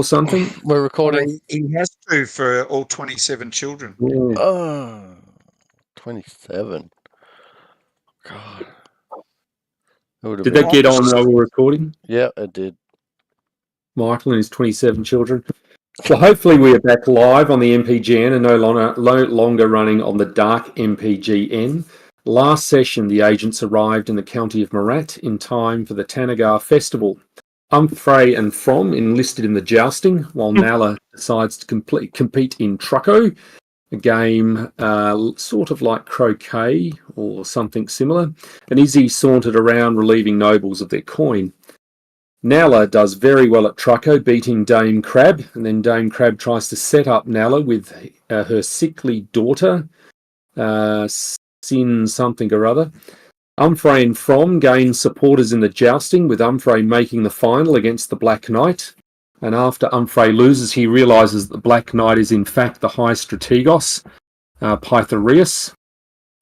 something. We're recording. He has to for all 27 children. Yeah. Oh, 27. God. Did that get on while we were recording? Yeah, it did. Michael and his 27 children. Well, hopefully we are back live on the MPGN and no longer running on the dark MPGN. Last session, the agents arrived in the county of Marat in time for the Tanagar Festival. Umfrey and From enlisted in the jousting, while Nala decides to compete in Trucko, a game sort of like croquet or something similar, and Izzy sauntered around relieving nobles of their coin. Nala does very well at Trucko, beating Dame Crab, and then Dame Crab tries to set up Nala with her sickly daughter, Sin something or other. Umfrey and From gain supporters in the jousting, with Umfrey making the final against the Black Knight. And after Umfrey loses, he realises that the Black Knight is in fact the High Strategos, Pythareus.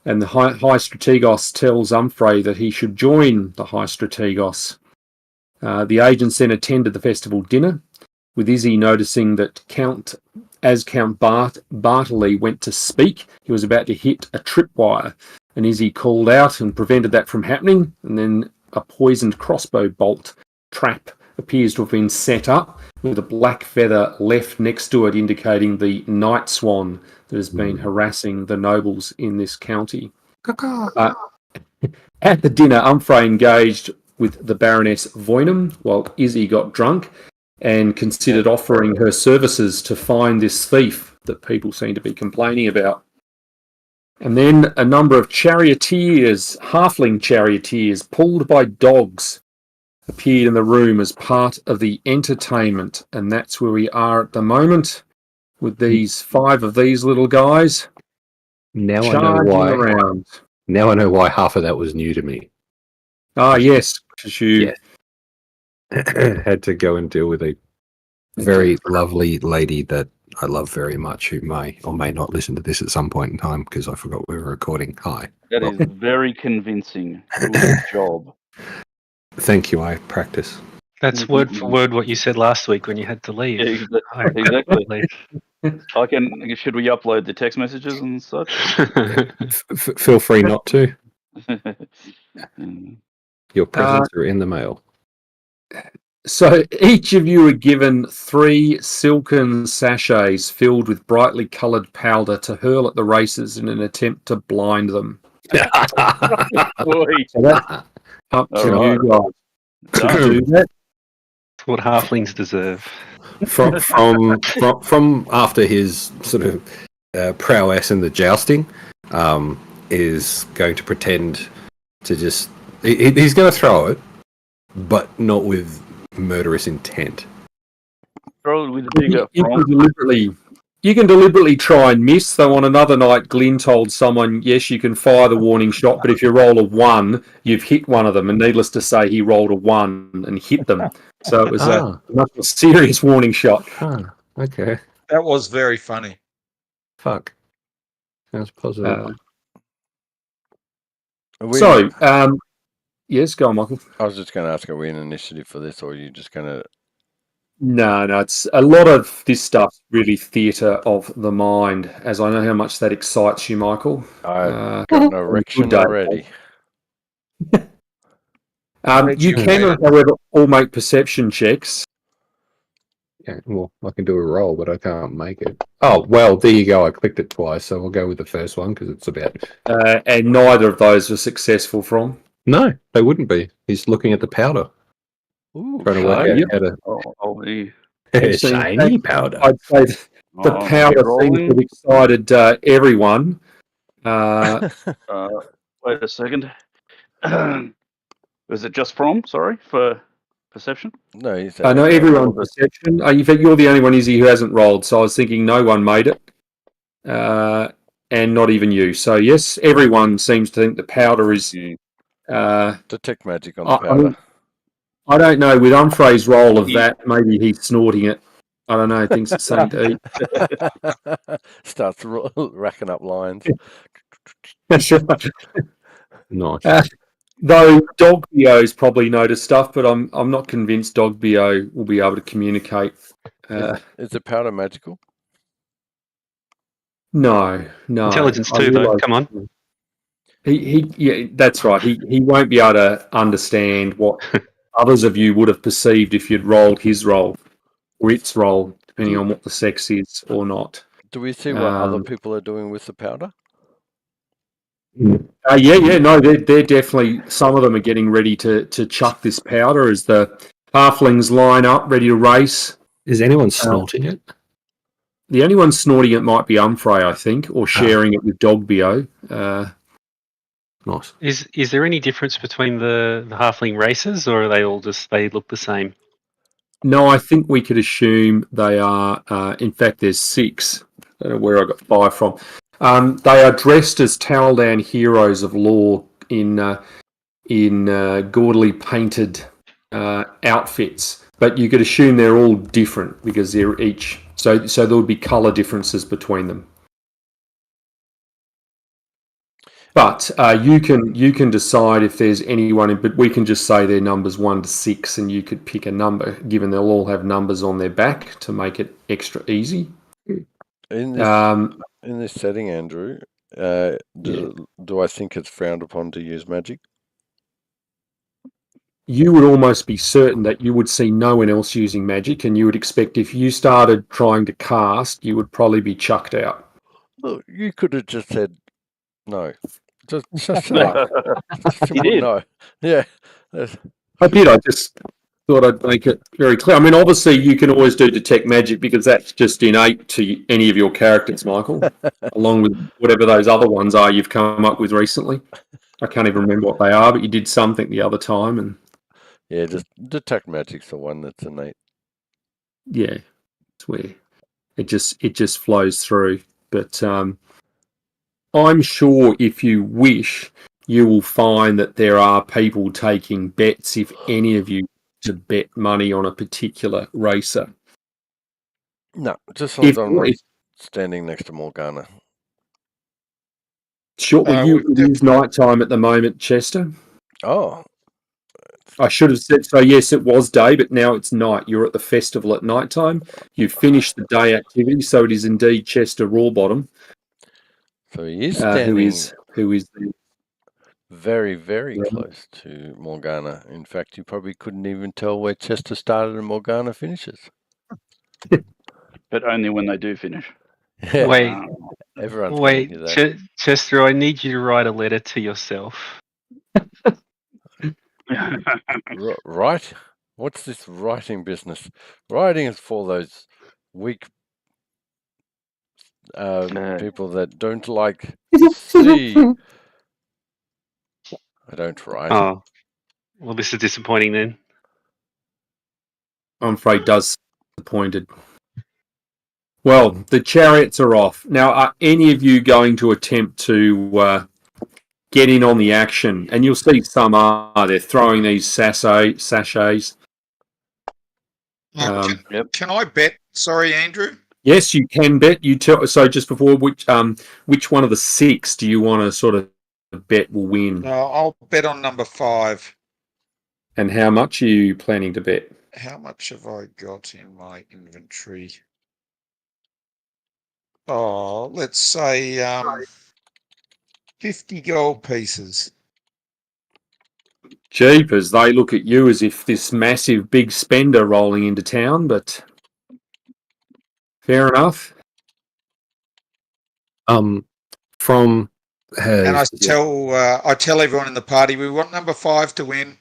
And the High Strategos tells Umfrey that he should join the High Strategos. The agents then attended the festival dinner, with Izzy noticing that Count Bartley went to speak, he was about to hit a tripwire, and Izzy called out and prevented that from happening, and then a poisoned crossbow bolt trap appears to have been set up, with a black feather left next to it indicating the night swan that has been harassing the nobles in this county. At the dinner, Umfrey engaged with the Baroness Voynam, while Izzy got drunk and considered offering her services to find this thief that people seem to be complaining about. And then a number of charioteers, halfling charioteers, pulled by dogs, appeared in the room as part of the entertainment. And that's where we are at the moment, with these 5 of these little guys charging around. Now I know why half of that was new to me. Ah, yes, because you had to go and deal with a very lovely lady that I love very much, who may or may not listen to this at some point in time because I forgot we were recording. Hi. That is very convincing. Good job. Thank you. I practice. That's word for word what you said last week when you had to leave. Yeah, exactly. Should we upload the text messages and such? Feel free not to. Your presents are in the mail. So each of you are given 3 silken sachets filled with brightly coloured powder to hurl at the racers in an attempt to blind them. So that's up to you guys to do that. That's what halflings deserve. From after his sort of prowess in the jousting, is going to pretend to just... He's going to throw it, but not with murderous intent. Throw it with a bigger you can deliberately try and miss, though on another night Glyn told someone, yes, you can fire the warning shot, but if you roll a 1, you've hit one of them, and needless to say, he rolled a 1 and hit them. So it was a much more serious warning shot. Okay. That was very funny. Fuck. Sounds positive. Yes, go on, Michael. I was just going to ask, are we in initiative for this, or are you just going to... No, it's a lot of this stuff really theatre of the mind, as I know how much that excites you, Michael. I've got an erection already. You can, however, all make perception checks. Yeah, well, I can do a roll, but I can't make it. Oh, well, there you go. I clicked it twice, so we'll go with the first one because it's about... and neither of those were successful from? No, they wouldn't be. He's looking at the powder. Ooh, trying to work out how to... shiny powder. I'd say the powder seems to have excited everyone. Wait a second. Was it just From? Sorry, for perception? No, I know everyone's perception. In fact, you're the only one, Izzy, who hasn't rolled, so I was thinking no one made it. And not even you. So, yes, everyone seems to think the powder is... detect magic on the powder. I don't know. With Umfrey's roll of that, maybe he's snorting it. I don't know. Thinks it's something to eat. Starts racking up lines. That's right. Nice. Though Dogbio's probably noticed stuff, but I'm not convinced Dogbio will be able to communicate Is the powder magical? No. Intelligence I too, though. realise- Come on. Yeah, that's right. He won't be able to understand what others of you would have perceived if you'd rolled his roll or its roll, depending on what the sex is or not. Do we see what other people are doing with the powder? No, they're definitely. Some of them are getting ready to chuck this powder as the halflings line up, ready to race. Is anyone snorting it? The only one snorting it might be Umfrey, I think, or sharing it with Dogbio. Nice. Is there any difference between the halfling races, or are they all they look the same? No, I think we could assume they are. In fact, there's 6. I don't know where I got 5 from. They are dressed as Taldan heroes of lore in gaudily painted outfits, but you could assume they're all different because they're each. So there would be colour differences between them. But you can decide if there's anyone, but we can just say their numbers 1 to 6, and you could pick a number, given they'll all have numbers on their back to make it extra easy. In this setting, Andrew, do I think it's frowned upon to use magic? You would almost be certain that you would see no one else using magic, and you would expect if you started trying to cast, you would probably be chucked out. Well, you could have just said no. Just simple did. no. Yeah. I did. I just thought I'd make it very clear. I mean, obviously, you can always do detect magic because that's just innate to any of your characters, Michael, along with whatever those other ones are you've come up with recently. I can't even remember what they are, but you did something the other time, and Yeah, just detect magic's the one that's innate. yeah, it's where it just flows through. But I'm sure if you wish, you will find that there are people taking bets if any of you to bet money on a particular racer. No, just as I'm not standing next to Morgana. Sure, it is night time at the moment, Chester. Oh. I should have said so. Yes, it was day, but now it's night. You're at the festival at night time. You've finished the day activity, so it is indeed Chester Rawbottom. So he is standing who is the very, very close to Morgana. In fact, you probably couldn't even tell where Chester started and Morgana finishes. But only when they do finish. Yeah. Wait, Everyone's going to hear that. Chester, I need you to write a letter to yourself. Right? What's this writing business? Writing is for those weak people that don't like to see. I don't write. Oh, well, this is disappointing then. I'm afraid does disappointed. Well, the chariots are off. Now, are any of you going to attempt to get in on the action? And you'll see some are. They're throwing these sachets. Can I bet? Sorry, Andrew. Yes, you can bet. So just before, which one of the 6 do you want to sort of bet will win? I'll bet on number 5. And how much are you planning to bet? How much have I got in my inventory? Oh, let's say 50 gold pieces. Jeepers, they look at you as if this massive big spender rolling into town, but fair enough. And I tell everyone in the party we want number 5 to win.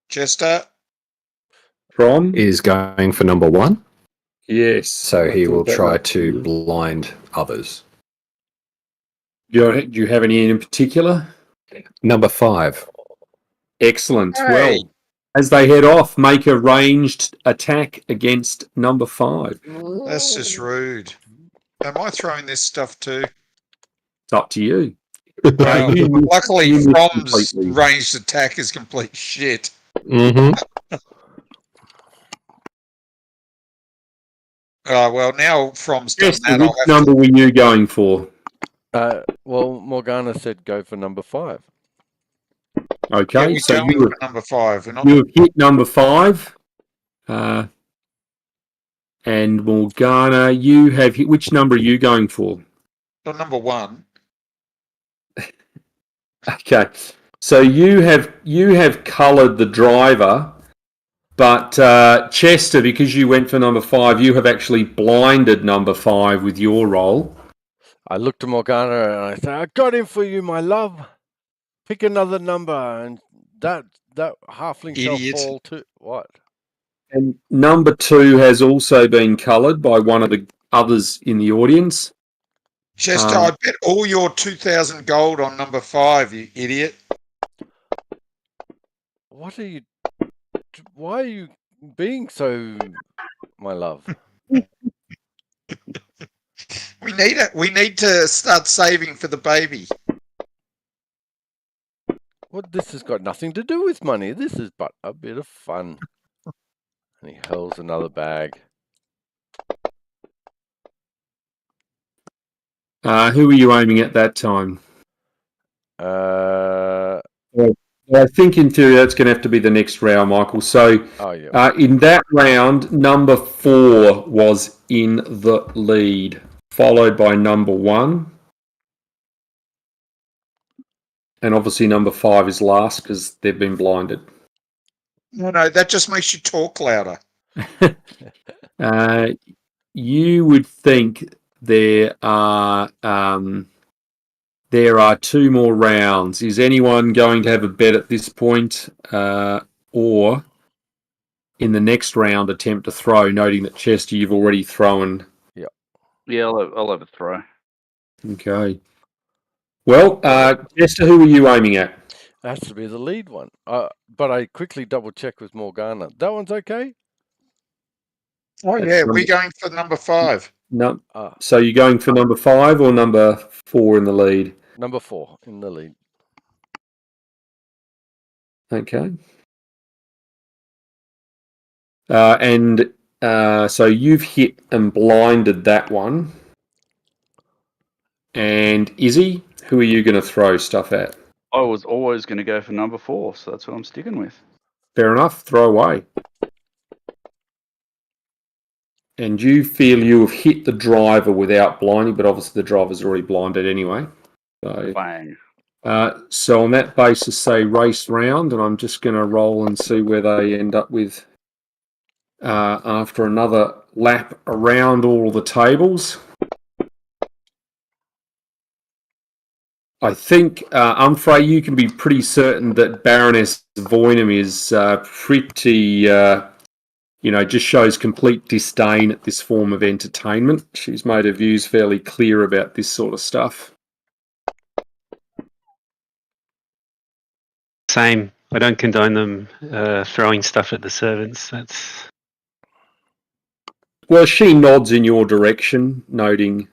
Chester is going for number 1. Yes. So he will try to blind others. Do you have any in particular? Number 5. Excellent. Hey. Well, as they head off, make a ranged attack against number 5. That's just rude. Am I throwing this stuff too? It's up to you. Luckily, From's ranged attack is complete shit. Mm-hmm. Well, now From's done that. Which number were you going for? Well, Morgana said go for number 5. Okay, so you for number 5. you have hit number 5. And Morgana, you have hit. Which number are you going for? Well, number 1. Okay, so you have coloured the driver, but Chester, because you went for number 5, you have actually blinded number 5 with your roll. I looked at Morgana and I said, "I got him for you, my love. Pick another number, and that halfling shall Idiot. fall to what?" And number 2 has also been coloured by one of the others in the audience. Chester, I bet all your 2,000 gold on number 5, you idiot. What are you? Why are you being so, my love? We need it. We need to start saving for the baby. What? This has got nothing to do with money. This is but a bit of fun. And he hurls another bag. Who were you aiming at that time? I think in theory that's going to have to be the next round, Michael. So in that round, number 4 was in the lead, followed by number 1. And obviously number 5 is last because they've been blinded. No, that just makes you talk louder. You would think there are 2 more rounds. Is anyone going to have a bet at this point, or in the next round attempt to throw? Noting that Chester, you've already thrown. Yeah, I'll have a throw. Okay. Well, Chester, who are you aiming at? It has to be the lead one. But I quickly double checked with Morgana. That one's okay? Oh, yeah, we're going for number 5. No. So you're going for number 5 or number 4 in the lead? Number 4 in the lead. Okay. So you've hit and blinded that one. And Izzy, who are you going to throw stuff at? I was always going to go for number 4, so that's what I'm sticking with. Fair enough. Throw away. And you feel you have hit the driver without blinding, but obviously the driver's already blinded anyway. So, bang. So on that basis, say race round, and I'm just going to roll and see where they end up with after another lap around all the tables. I think, Humphrey, you can be pretty certain that Baroness Voynham is pretty, just shows complete disdain at this form of entertainment. She's made her views fairly clear about this sort of stuff. Same. I don't condone them throwing stuff at the servants. Well, she nods in your direction, noting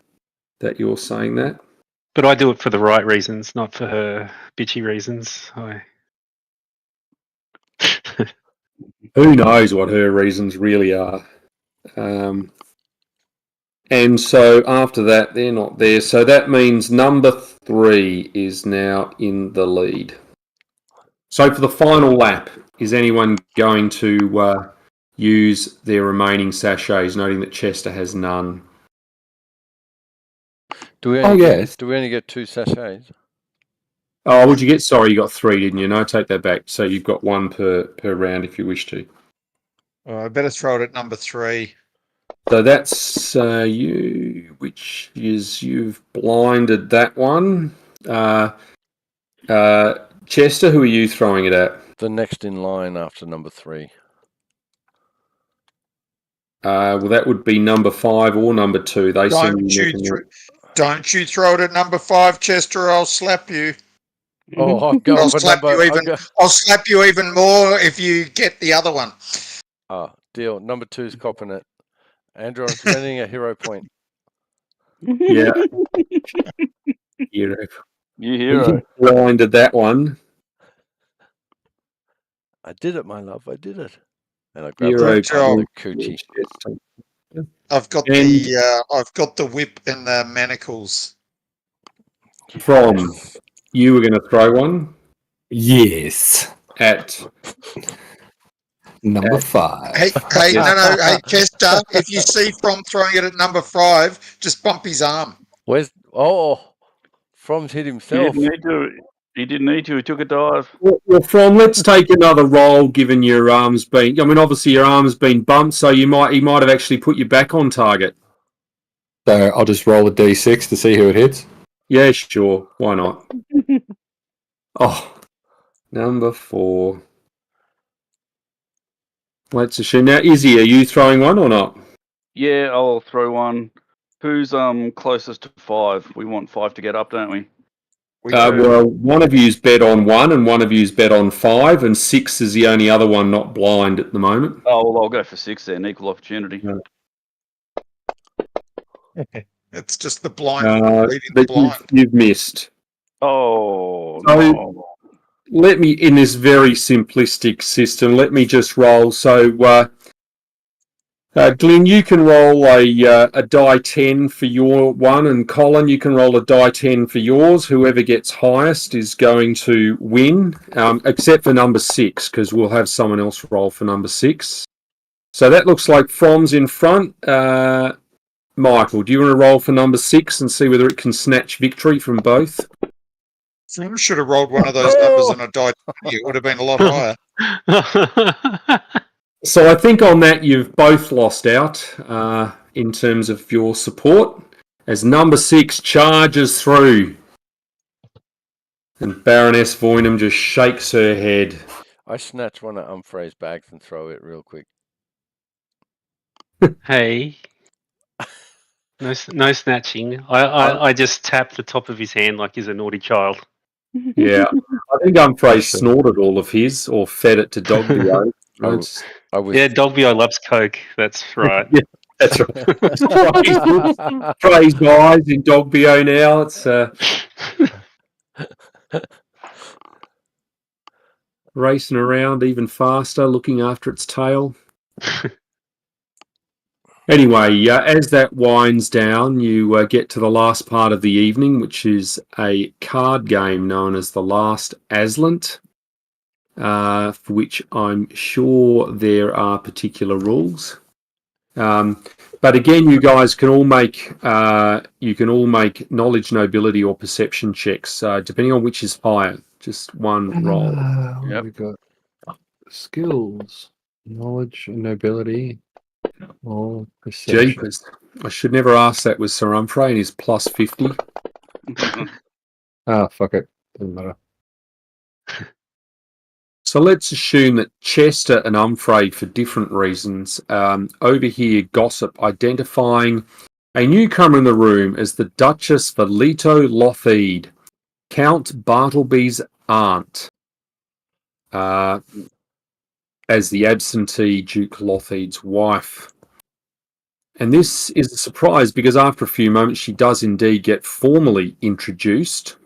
that you're saying that. But I do it for the right reasons, not for her bitchy reasons. Who knows what her reasons really are. And so after that, they're not there. So that means number 3 is now in the lead. So for the final lap, is anyone going to use their remaining sachets, noting that Chester has none? Do we only get 2 sachets? Oh, would you get? Sorry, you got 3, didn't you? No, take that back. So you've got 1 per round if you wish to. I better throw it at number 3. So that's you, which is you've blinded that one. Chester, who are you throwing it at? The next in line after number 3. Well, that would be number 5 or number 2. Don't you throw it at number 5, Chester, or I'll slap you. Oh, I'll slap you even more if you get the other one. Deal. Number 2's copping it. Andrew, I'm spending a hero point. Yeah. Hero. You hero. Blinded that one. I did it, my love. I did it. And I Hero grabbed the coochie. I've got the whip and the manacles. From you were going to throw one? Yes. At Number 5. Hey, hey, Chester, if you see From throwing it at number 5, just bump his arm. Where's From's hit He himself? didn't need to. He didn't need to. He took a dive. Well, From, let's take another roll. Given your arm's been, I mean, obviously your arm's been bumped, so he might have actually put you back on target. So I'll just roll a d6 to see who it hits. Yeah, sure. Why not? Oh, number 4. Let's assume now. Izzy, are you throwing one or not? Yeah, I'll throw one. Who's closest to 5? We want 5 to get up, don't we? We do. Well, one of you's bet on 1, and one of you's bet on 5, and 6 is the only other one not blind at the moment. Oh, well, I'll go for 6 then. Equal opportunity. Yeah. It's just the blind leading the But blind. you've missed. Oh, So- no. Let me, in this very simplistic system, let me just roll. So, Glenn, you can roll a die 10 for your one, and Colin, you can roll a die 10 for yours. Whoever gets highest is going to win, except for number 6, because we'll have someone else roll for number 6. So that looks like From's in front. Michael, do you want to roll for number 6 and see whether it can snatch victory from both? From should have rolled one of those numbers on a die. It would have been a lot higher. So I think on that you've both lost out in terms of your support, as number 6 charges through, and Baroness Voynham just shakes her head. I snatch one of Humphrey's bags and throw it real quick. Hey. No snatching. I just tap the top of his hand like he's a naughty child. Yeah, I think Humphrey snorted all of his or fed it to Dogbio. Yeah, Dogbio loves Coke. That's right. Yeah, that's right. Praised eyes in Dogbio now. It's racing around even faster, looking after its tail. Anyway, as that winds down, you get to the last part of the evening, which is a card game known as The Last Aslant, for which I'm sure there are particular rules. But again, you guys can all make knowledge, nobility, or perception checks, depending on which is higher. Just one roll. Yep. We've got skills, knowledge, and nobility, or perception. Jeepers. I should never ask that with Sir Humphrey and his plus 50. Fuck it. Doesn't matter. So let's assume that Chester and Humphrey, for different reasons, overhear gossip identifying a newcomer in the room as the Duchess Valito Lotheed, Count Bartleby's aunt, as the absentee Duke Lotheed's wife. And this is a surprise because after a few moments she does indeed get formally introduced.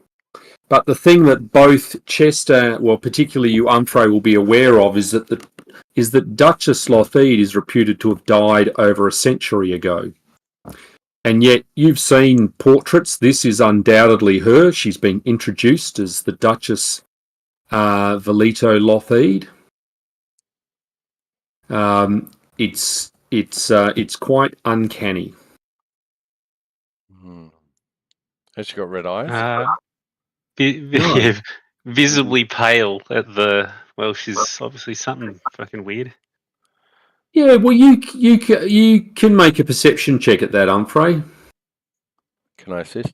But the thing that both Chester, well, particularly you, Humphrey, will be aware of is that Duchess Lotheed is reputed to have died over a century ago. And yet you've seen portraits. This is undoubtedly her. She's been introduced as the Duchess Valito Lotheed. It's quite uncanny. Has she got red eyes? Visibly pale at the. Well, she's obviously something fucking weird. Yeah, well, you can make a perception check at that, Humphrey. Can I assist?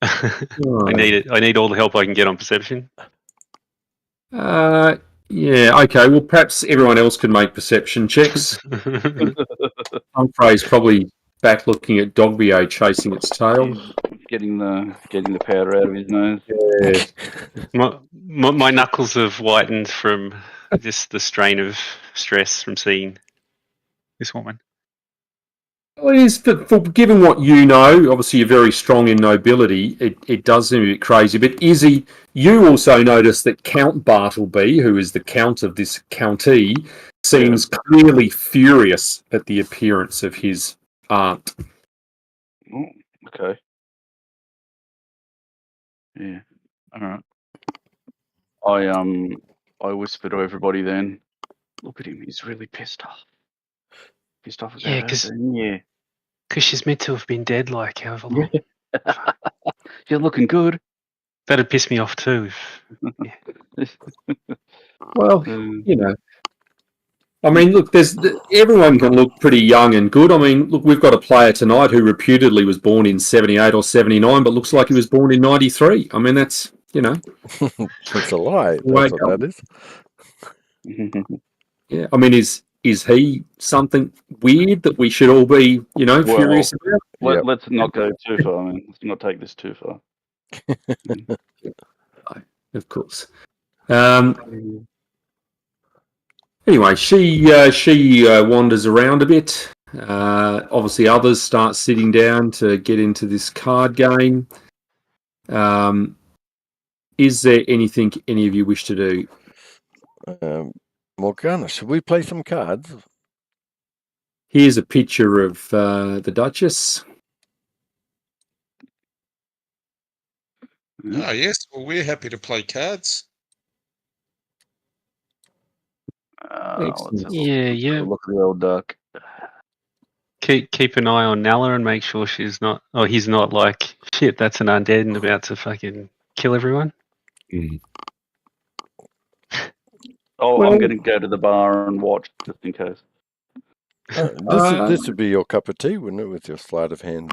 I need it. I need all the help I can get on perception. Yeah, okay. Well, perhaps everyone else can make perception checks. Humphrey's probably back looking at Dogbio chasing its tail. Getting the powder out of his nose. Yeah. My knuckles have whitened from just the strain of stress from seeing this woman. Well, it is, for given what you know, obviously you're very strong in nobility, it does seem a bit crazy. But Izzy, you also notice that Count Bartleby, who is the count of this county, seems clearly furious at the appearance of his aunt. Oh, okay. Yeah. All right. I whisper to everybody then. Look at him. He's really pissed off. Pissed off about Yeah, her. because she's meant to have been dead like however long. Yeah. She's looking good. That'd piss me off too. Well, you know, I mean, look, everyone can look pretty young and good. I mean, look, we've got a player tonight who reputedly was born in 78 or 79, but looks like he was born in 93. I mean, that's, you know. It's a lie. That's what that is. Yeah, I mean, is he something weird that we should all be, you know, furious about? Let's not go too far. I mean, let's not take this too far. Of course. Anyway, she wanders around a bit. Obviously, others start sitting down to get into this card game. Is there anything any of you wish to do? Morgana, should we play some cards? Here's a picture of the Duchess. Oh, yes. Well, we're happy to play cards. Yeah. Look at the old duck. Keep an eye on Nala and make sure he's not like, shit, that's an undead and about to fucking kill everyone. Oh, I'm going to go to the bar and watch just in case. This would be your cup of tea, wouldn't it, with your sleight of hand?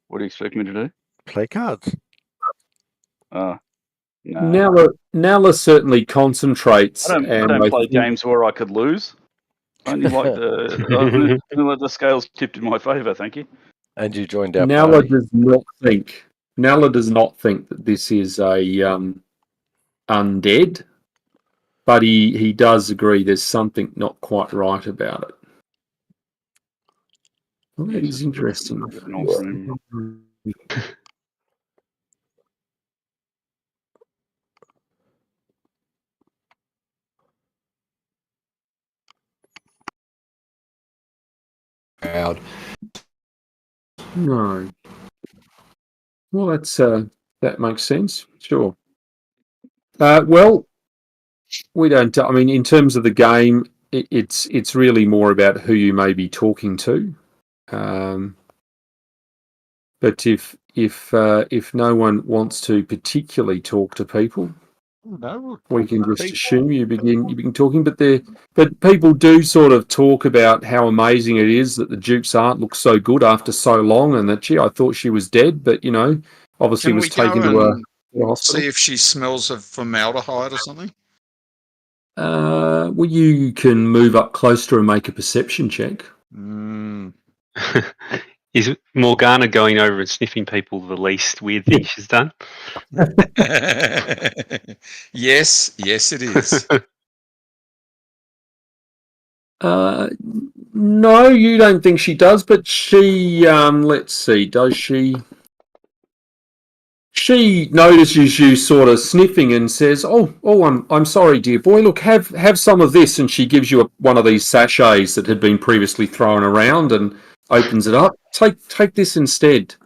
What do you expect me to do? Play cards. No. Nala certainly concentrates. I don't play games where I could lose. Only like the scales tipped in my favour, thank you. And you joined our Nala party. does not think that this is a undead, but he does agree there's something not quite right about it. Well, that is interesting. Proud. No. Well, that makes sense. Sure. Well, we don't. I mean, in terms of the game, it's really more about who you may be talking to. But if no one wants to particularly talk to people, we can just assume you begin talking. But people do sort of talk about how amazing it is that the Duke's aunt looks so good after so long, and that I thought she was dead, but obviously was taken to a hospital. See if she smells of formaldehyde or something. Well, you can move up close to her and make a perception check. Is Morgana going over and sniffing people the least weird thing she's done? Yes, it is. No, you don't think she does, but she, let's see, does she? She notices you sort of sniffing and says, "Oh, I'm sorry, dear boy. Look, have some of this." And she gives you one of these sachets that had been previously thrown around and opens it up. Take this instead.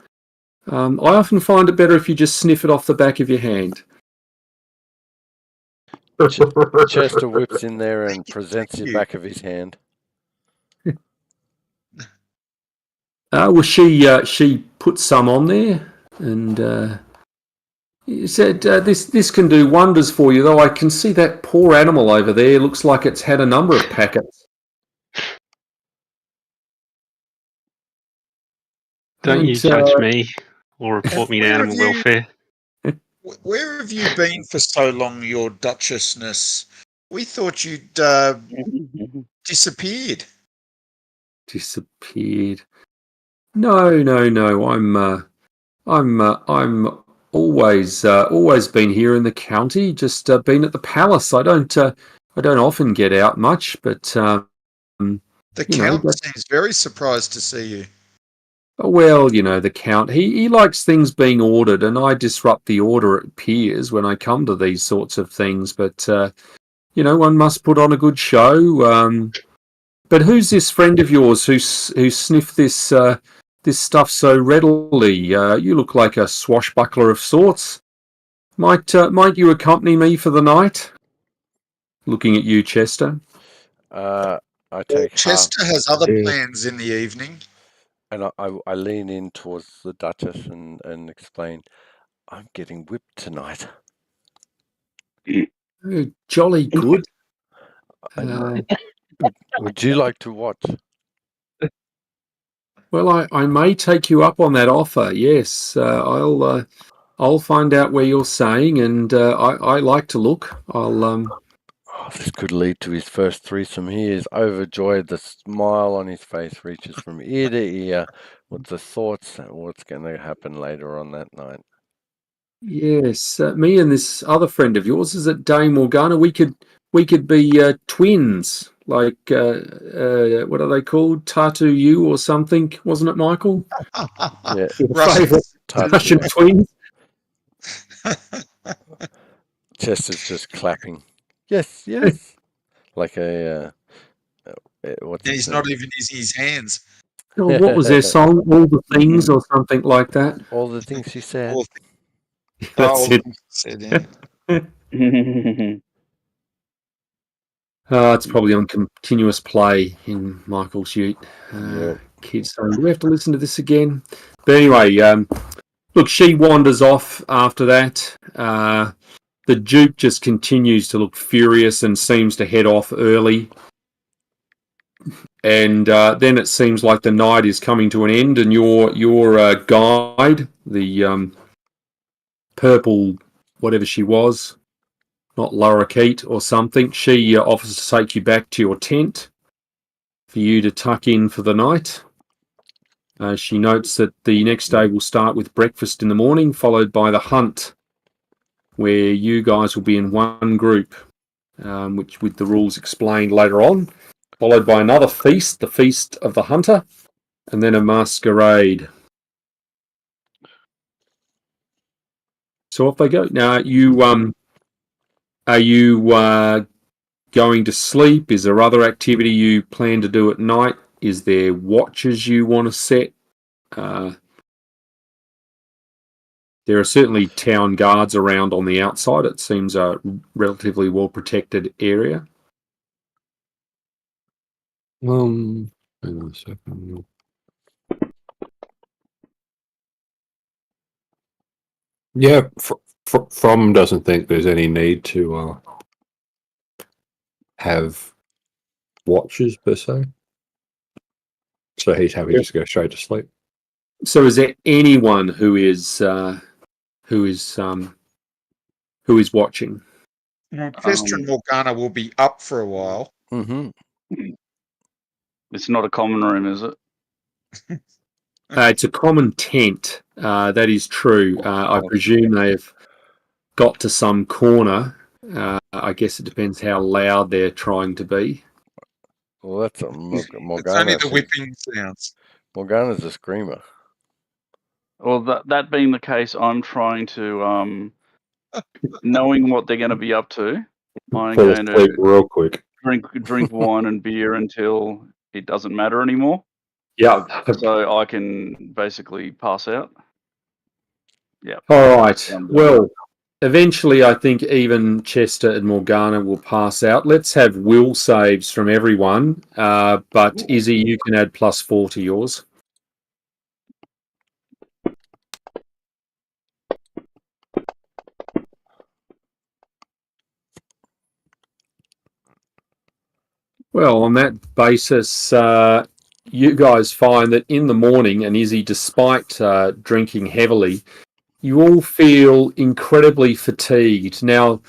I often find it better if you just sniff it off the back of your hand. Chester whips in there and presents the back of his hand. Well, she put some on there, and he said, "This can do wonders for you. Though I can see that poor animal over there. Looks like it's had a number of packets." Don't you judge me or report me to animal welfare. Where have you been for so long, your Duchessness? We thought you'd disappeared. Disappeared? No. I'm always been here in the county. Just been at the palace. I don't often get out much, but the Count seems very surprised to see you. Well, the Count, he likes things being ordered, and I disrupt the order, it appears, when I come to these sorts of things. But, one must put on a good show. But who's this friend of yours who sniffed this stuff so readily? You look like a swashbuckler of sorts. Might you accompany me for the night? Looking at you, Chester. I take half, Chester has other plans in the evening. and I lean in towards the Duchess and explain, I'm getting whipped tonight. Oh, jolly good. Would you like to watch? Well, I may take you up on that offer. Yes, I'll find out where you're staying, and I like to look. This could lead to his first threesome. He is overjoyed. The smile on his face reaches from ear to ear with the thoughts of what's going to happen later on that night. Yes, me and this other friend of yours is at Dame Morgana. We could be twins, like what are they called? Tattoo you or something, wasn't it, Michael? Yeah, Russian twins. Chester's just clapping. Yes, yes. Like a what's And he's not even using his hands. Oh, what was their song? All the Things or something like that. All the things she said. That's it. Said, yeah. It's probably on continuous play in Michael's ute. Kids, so do we have to listen to this again? But anyway, look, she wanders off after that. The Duke just continues to look furious and seems to head off early. And then it seems like the night is coming to an end, and your guide, the purple, whatever she was, not Lorikeet or something, she offers to take you back to your tent for you to tuck in for the night. She notes that the next day will start with breakfast in the morning, followed by the hunt, where you guys will be in one group, which with the rules explained later on, followed by another feast, the Feast of the Hunter, and then a masquerade. So off they go. Now, are you going to sleep? Is there other activity you plan to do at night? Is there watches you want to set? There are certainly town guards around on the outside. It seems a relatively well-protected area. Hang on a second. Yeah, From doesn't think there's any need to have watches per se. So he's happy just to go straight to sleep. So, is there anyone who is watching? Chester and Morgana will be up for a while. Mm-hmm. It's not a common room, is it? It's a common tent. That is true. I presume they have got to some corner. I guess it depends how loud they're trying to be. Well, that's Morgana. It's only the whipping sounds. Morgana's a screamer. Well, that being the case, I'm trying to, knowing what they're going to be up to, I'm Fall going asleep to real quick. drink wine and beer until it doesn't matter anymore. Yeah. So I can basically pass out. Yeah. All right. Well, eventually, I think even Chester and Morgana will pass out. Let's have will saves from everyone. But Izzy, you can add +4 to yours. Well, on that basis, you guys find that in the morning, and Izzy, despite drinking heavily, you all feel incredibly fatigued. Now,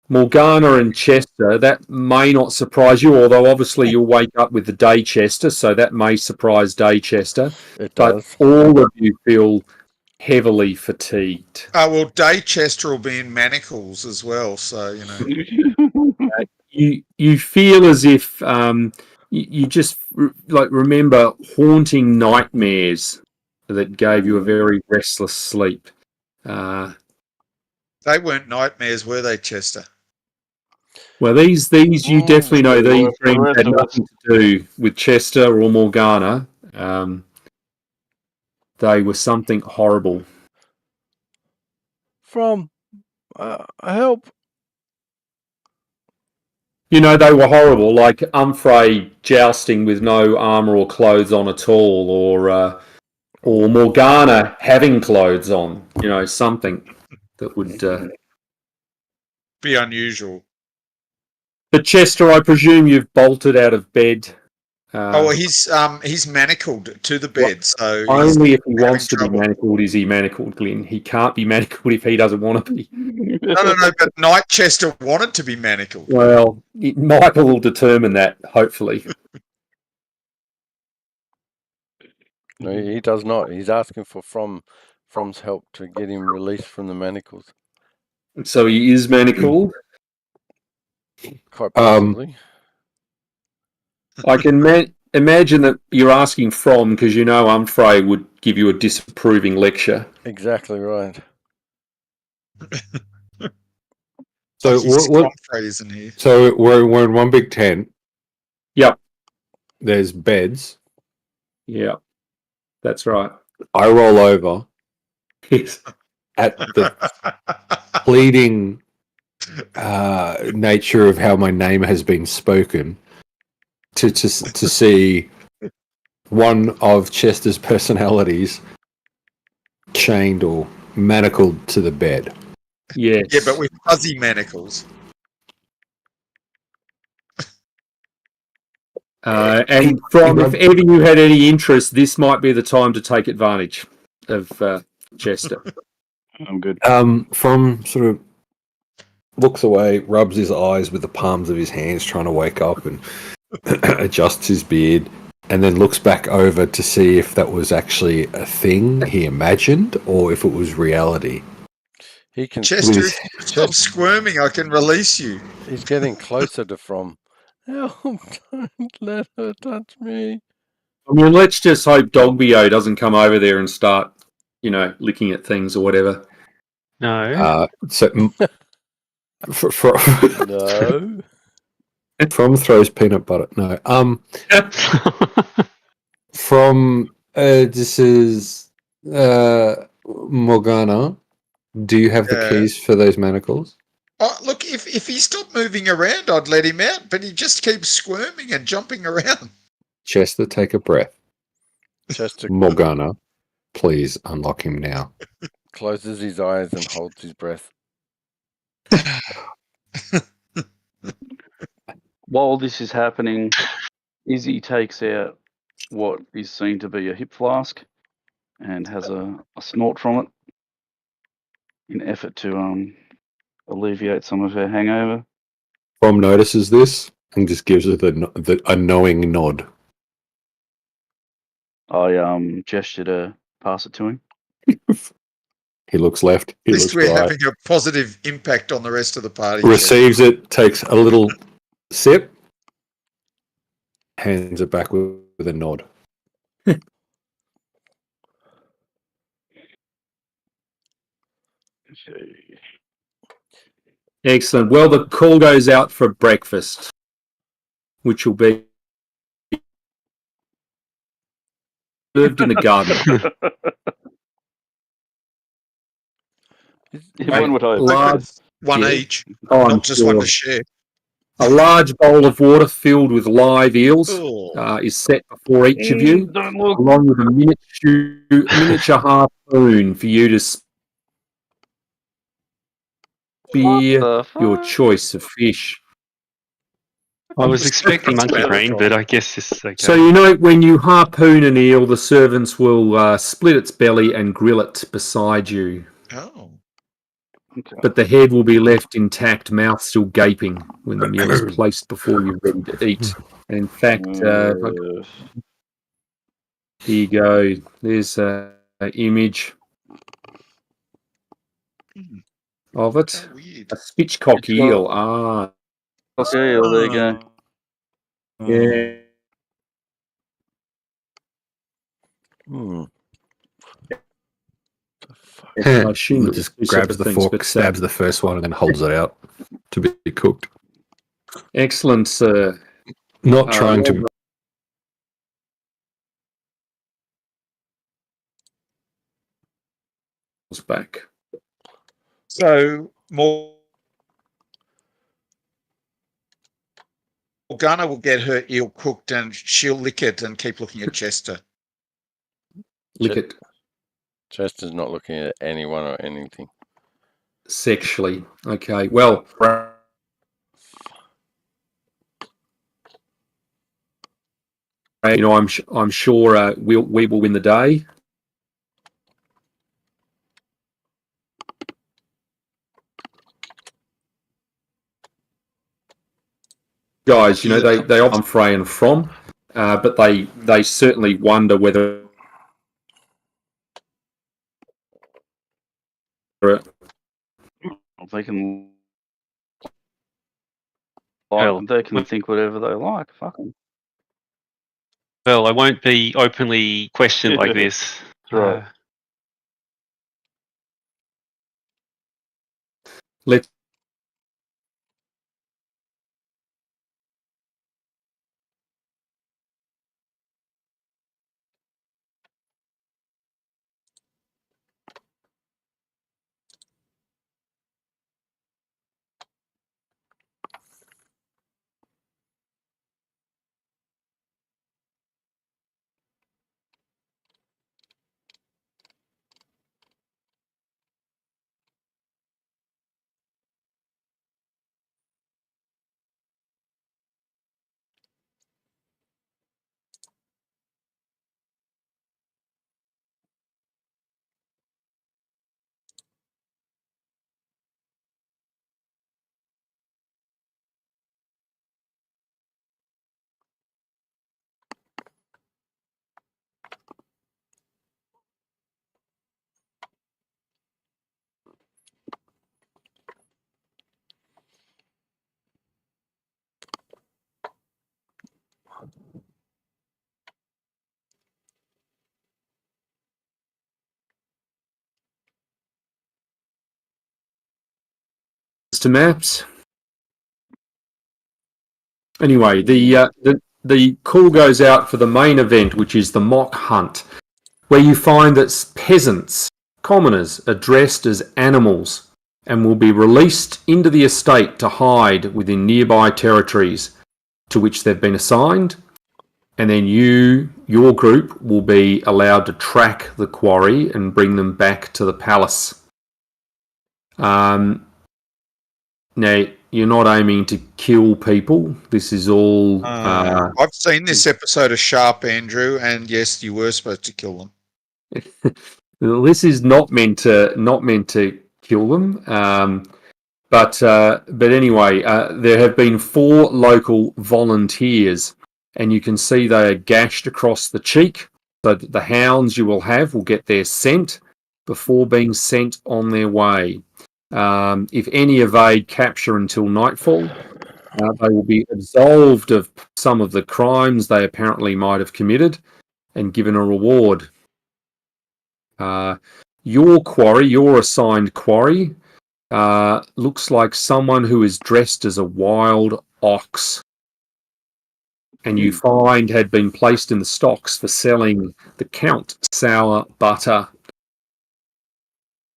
Morgana and Chester, that may not surprise you, although obviously you'll wake up with the day Chester, so that may surprise day Chester. It does. But all of you feel heavily fatigued. Well, day Chester will be in manacles as well, so you know. You feel as if you just remember haunting nightmares that gave you a very restless sleep. They weren't nightmares, were they, Chester? Well, these you definitely know these dreams had nothing to do with Chester or Morgana. They were something horrible. From help. You know, they were horrible, like Humphrey jousting with no armour or clothes on at all, or Morgana having clothes on, you know, something that would... Be unusual. But Chester, I presume you've bolted out of bed. Well, he's manacled to the bed, so Only if he wants to trouble. be manacled is he manacled, Glyn. He can't be manacled if he doesn't want to be. No, but Knight Chester wanted to be manacled. Well, Michael will determine that, hopefully. No, he does not. He's asking for From's help to get him released from the manacles. So he is manacled. Quite possibly. I can imagine that you're asking From because you know Humphrey would give you a disapproving lecture. Exactly right. So what? Isn't he? So we're in one big tent. Yep. There's beds. Yeah, that's right. I roll over Yes. at the pleading nature of how my name has been spoken to see one of Chester's personalities chained or manacled to the bed. Yes. Yeah, but with fuzzy manacles. And From, if ever you had any interest, this might be the time to take advantage of Chester. I'm good. From sort of looks away, rubs his eyes with the palms of his hands, trying to wake up and adjusts his beard, and then looks back over to see if that was actually a thing he imagined or if it was reality. He can. Chester, if you stop squirming, I can release you. He's getting closer to From. Help! Don't let her touch me. I mean, let's just hope Dogbio doesn't come over there and start, you know, licking at things or whatever. No. No. From throws peanut butter. No. From this is Morgana. Do you have the keys for those manacles? Oh, look, if he stopped moving around, I'd let him out, but he just keeps squirming and jumping around. Chester, take a breath. Chester Morgana, please unlock him now. closes his eyes and holds his breath. While this is happening, Izzy takes out what is seen to be a hip flask and has a snort from it in effort to alleviate some of her hangover. From notices this and just gives it a knowing nod. I gesture to pass it to him. He looks left. He At least looks we're right. having a positive impact on the rest of the party. Receives it, takes a little sip, hands it back with a nod. Excellent. Well, the call goes out for breakfast, which will be served in the garden. Everyone would hope. Large, One yeah. each, Oh, not just one to share. A large bowl of water filled with live eels Oh. is set before each of you, Don't look. along with a miniature harpoon for you to spear What the your fuck? choice of fish. I was expecting monkey brain, but I guess this is okay. So you know, when you harpoon an eel, the servants will split its belly and grill it beside you. Oh. Okay. But the head will be left intact, mouth still gaping, when the meal is placed before you ready to eat. And in fact, here you go. There's an image of it. So weird. A spitchcock eel. Ah, Okay, well, there you go. yeah. I assume He it just was grabs the things, fork, but, stabs the first one, and then holds it out to be cooked. Excellent, sir. Not trying to. Back. So more. Morgana will get her eel cooked and she'll lick it and keep looking at Chester. Lick it Chester's not looking at anyone or anything. sexually. Okay, well, I'm sure we will win the day. Guys, they often fray and from, but they certainly wonder whether They can Well, they can think whatever they like. Fuck 'em. Well, I won't be openly questioned like this. Right. let's to maps. Anyway, the call goes out for the main event, which is the mock hunt, where you find that peasants, commoners, are dressed as animals and will be released into the estate to hide within nearby territories to which they've been assigned, and then your group will be allowed to track the quarry and bring them back to the palace. Now, you're not aiming to kill people. This is all. I've seen this episode of Sharp, Andrew, and yes, you were supposed to kill them. This is not meant to kill them. But anyway, there have been 4 local volunteers, and you can see they are gashed across the cheek. So that the hounds you will get their scent before being sent on their way. If any evade capture until nightfall, they will be absolved of some of the crimes they apparently might have committed and given a reward. Your assigned quarry, looks like someone who is dressed as a wild ox, and you find had been placed in the stocks for selling the Count sour butter.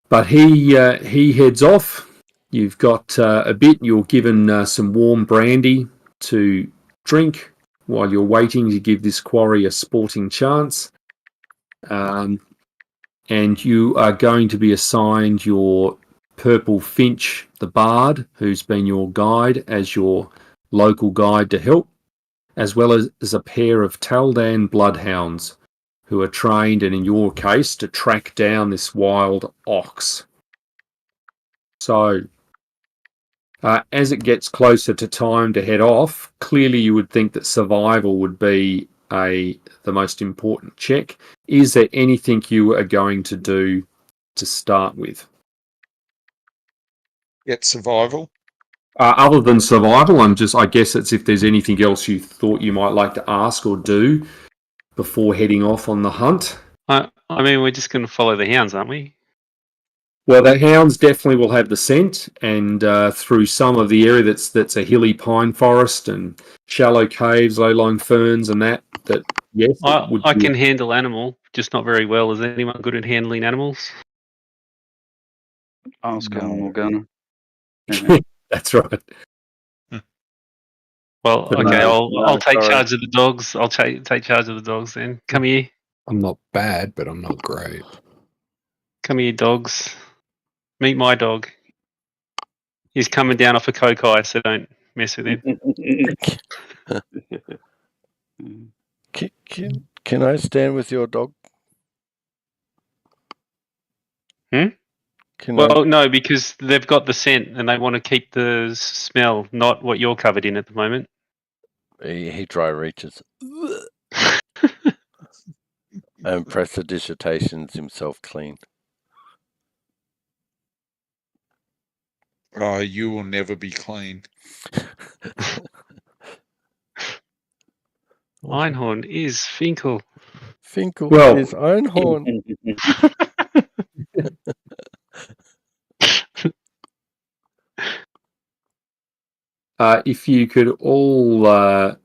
But he heads off. You've got a bit. You're given some warm brandy to drink while you're waiting to give this quarry a sporting chance. And you are going to be assigned your Purple Finch, the Bard, who's been your guide as your local guide to help, as well as a pair of Taldan bloodhounds who are trained, and in your case, to track down this wild ox. So, as it gets closer to time to head off, clearly you would think that survival would be the most important check. Is there anything you are going to do to start with? Get survival. Other than survival, I guess it's if there's anything else you thought you might like to ask or do before heading off on the hunt. I mean, we're just going to follow the hounds, aren't we? Well, the hounds definitely will have the scent, and through some of the area that's a hilly pine forest and shallow caves, low-lying ferns, and that yes, I can handle animal, just not very well. Is anyone good at handling animals? Ask Morgana. That's right. Well, But okay, no, I'll take sorry. charge of the dogs. I'll take charge of the dogs then. Come here. I'm not bad, but I'm not great. Come here, dogs. Meet my dog. He's coming down off a coke, so don't mess with him. Can I stand with your dog? Well, no, because they've got the scent and they want to keep the smell, not what you're covered in at the moment. He dry reaches and prestidigitations himself clean. Oh, you will never be clean. Einhorn is Finkel. Finkel Well- is Einhorn. If you could all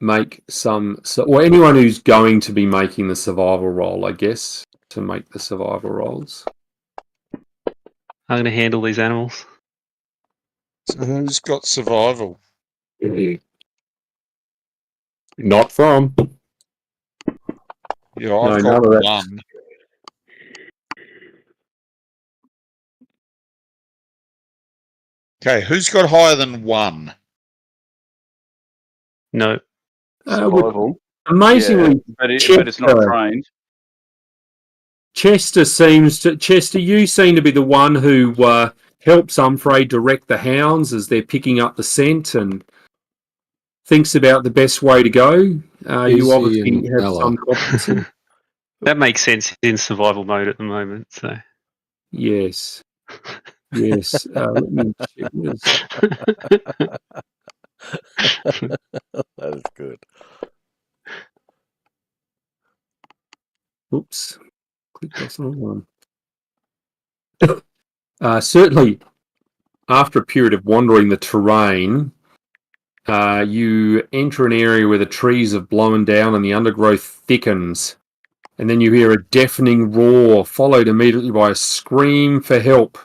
make or anyone who's going to be making the survival roll, I guess, to make the survival rolls. I'm going to handle these animals. So who's got survival? Not from. Yeah, No, I've none got of that. one. Okay, who's got higher than 1? No. Survival. Amazingly, Yeah, but it's not trained. Chester, you seem to be the one who helps Humphrey direct the hounds as they're picking up the scent and thinks about the best way to go. You Izzy obviously and have Ella. some competency. That makes sense in survival mode at the moment. So Yes. Yes. Let me check this. That is good. Oops. Clicked off the wrong one. Certainly, after a period of wandering the terrain, you enter an area where the trees have blown down and the undergrowth thickens. And then you hear a deafening roar, followed immediately by a scream for help.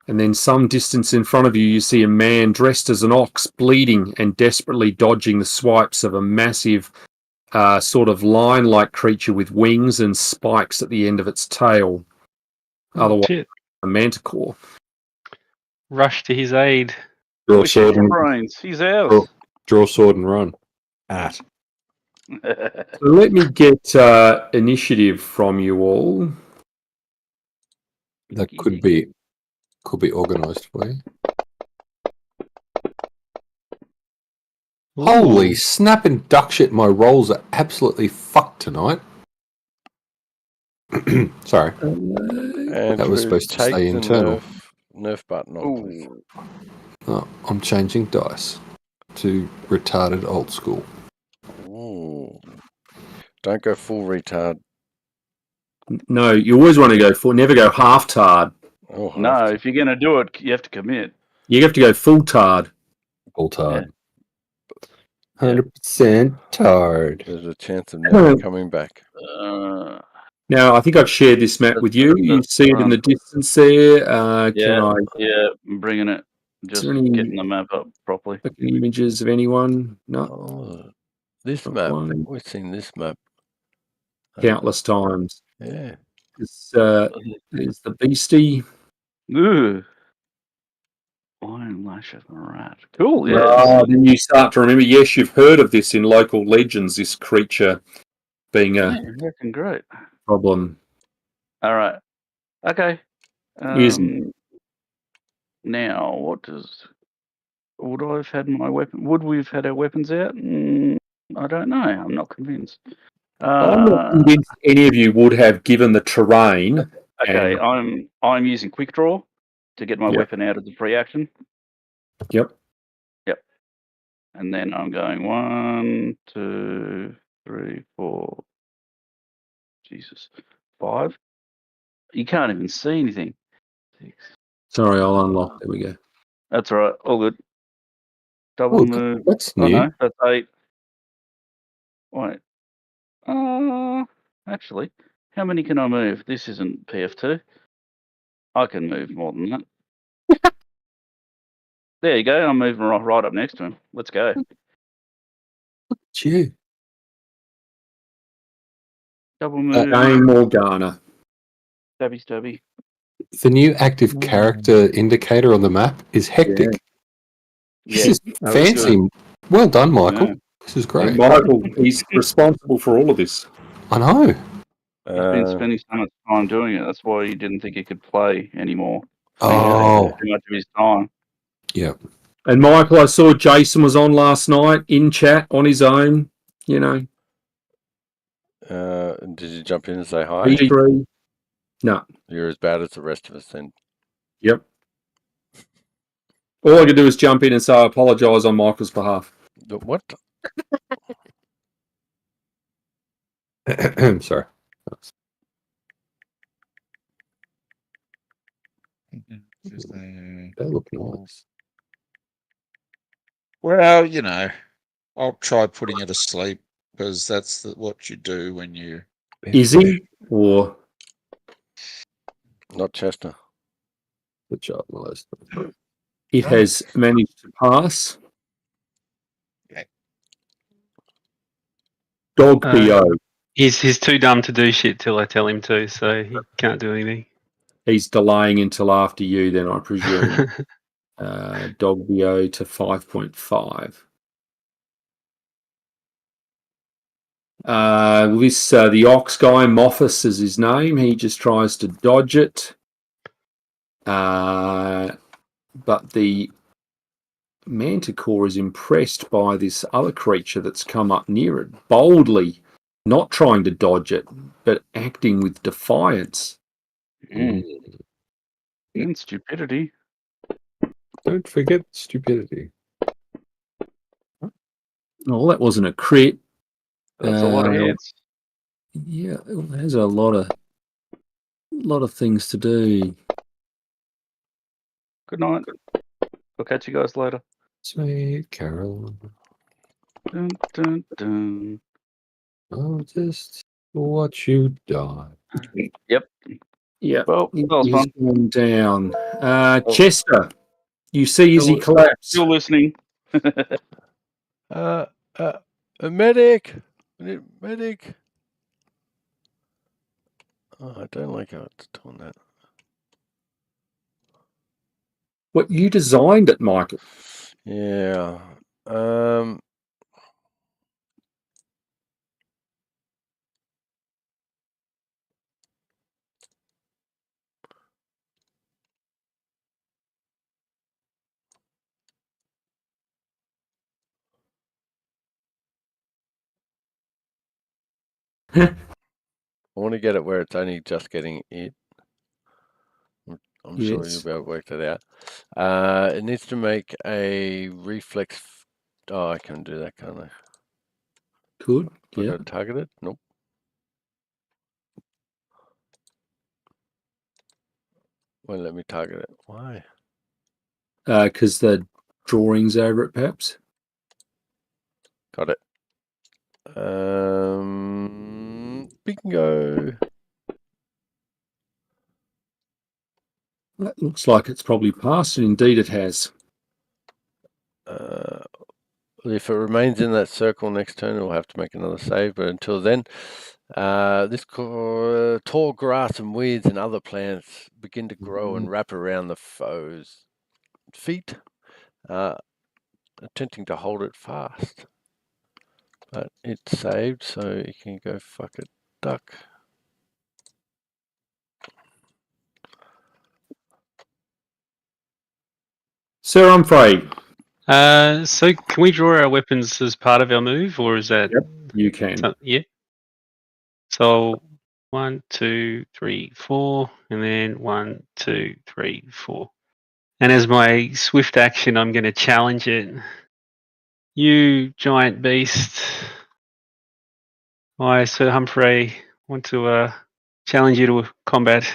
And then some distance in front of you, you see a man dressed as an ox, bleeding and desperately dodging the swipes of a massive sort of lion-like creature with wings and spikes at the end of its tail. Otherwise, shit. a manticore. Rush to his aid. Draw sword and Brains. He's ours. draw sword and run. At. So let me get initiative from you all. That could be organised for you. Ooh. Holy snapping duck shit! My rolls are absolutely fucked tonight. Sorry, that was supposed to take stay the internal. Nerf button on, please. Oh, I'm changing dice to retarded old school. Ooh. Don't go full retard. No, you always want to go full, never go half-tard. Oh, No, if you're going to do it, you have to commit. You have to go full-tard. Full tard. 100% tard. there's a chance of never coming back. Now, I think I've shared this map with you. You see it in the distance there. Yeah, I'm bringing it. Just there any- getting the map up properly. Any images of anyone? No, Oh, this Not map. one. We've seen this map. countless times. Yeah. There's the beastie. Ooh. Iron Lash of Rat. Cool, yeah. Then you start to remember, yes, you've heard of this in local legends, this creature being a Working great. problem. All right. Okay. Isn't. Now, would I have had my weapon? Would we have had our weapons out? I don't know. I'm not convinced. I'm not convinced any of you would have, given the terrain. Okay, and- I'm using quick draw to get my Yep. weapon out of the free action. Yep. And then I'm going 1, 2, 3, 4. Jesus. 5. You can't even see anything. 6. Sorry, I'll unlock. There we go. That's all right. All good. Double Oh, move. that's Oh new. no, that's 8. Wait. Actually, how many can I move? This isn't PF2. I can move more than that. There you go. I'm moving right up next to him. Let's go. It's you. Double move. Dame Morgana. Stabby. The new active character indicator on the map is hectic. Yeah. This is that was fancy. Well done, Michael. Yeah. This is And great. Michael, he's responsible for all of this. I know. He's been spending so much time doing it. That's why he didn't think he could play anymore. Oh, Too much of his time. yeah. And Michael, I saw Jason was on last night in chat on his own. You know, Did you jump in and say hi? PG3. No. You're as bad as the rest of us then. Yep. All I could do is jump in and say I apologise on Michael's behalf. What? Sorry. They look nice. Well, you know, I'll try putting it to sleep because that's what you do when you. Is he? Or Not Chester. Good job, Melissa. it has managed to pass? Okay. Dog BO. He's too dumb to do shit till I tell him to, so he can't do anything. He's delaying until after you, then I presume. Dog BO to 5.5. The Ox guy, Moffus is his name. He just tries to dodge it. But the Manticore is impressed by this other creature that's come up near it, boldly, not trying to dodge it, but acting with defiance. And stupidity. Don't forget stupidity. Oh, that wasn't a crit. That's a lot of hits. Yeah, it has a lot of things to do. Good night. I'll catch you guys later. Sweet Carol. Dun, dun, dun. I'll just watch you die. Yep. Yeah, Well, that was he's fun. gone down. Chester, you see as he Still- collapsed. Still listening. A medic! Medic! Oh, I don't like how it's doing that. What, you designed it, Michael? Yeah. I want to get it where it's only just getting it. I'm sure you'll Yes. be able to work that out. It needs to make a reflex. Oh, I can do that, can't I? Good. I Yeah. got to target it? Nope. Won't let me target it. Why? Because the drawings over it, perhaps. Got it. Bingo. That looks like it's probably passed, and indeed it has. If it remains in that circle next turn, it'll have to make another save. But until then, this tall grass and weeds and other plants begin to grow and wrap around the foe's feet, attempting to hold it fast. But it's saved, so you can go fuck it, duck. Sir Humphrey, So can we draw our weapons as part of our move, or is that? Yep. you can. Yeah. So 1, 2, 3, 4, and then 1, 2, 3, 4. And as my swift action, I'm going to challenge it. You giant beast, I, Sir Humphrey, want to challenge you to combat.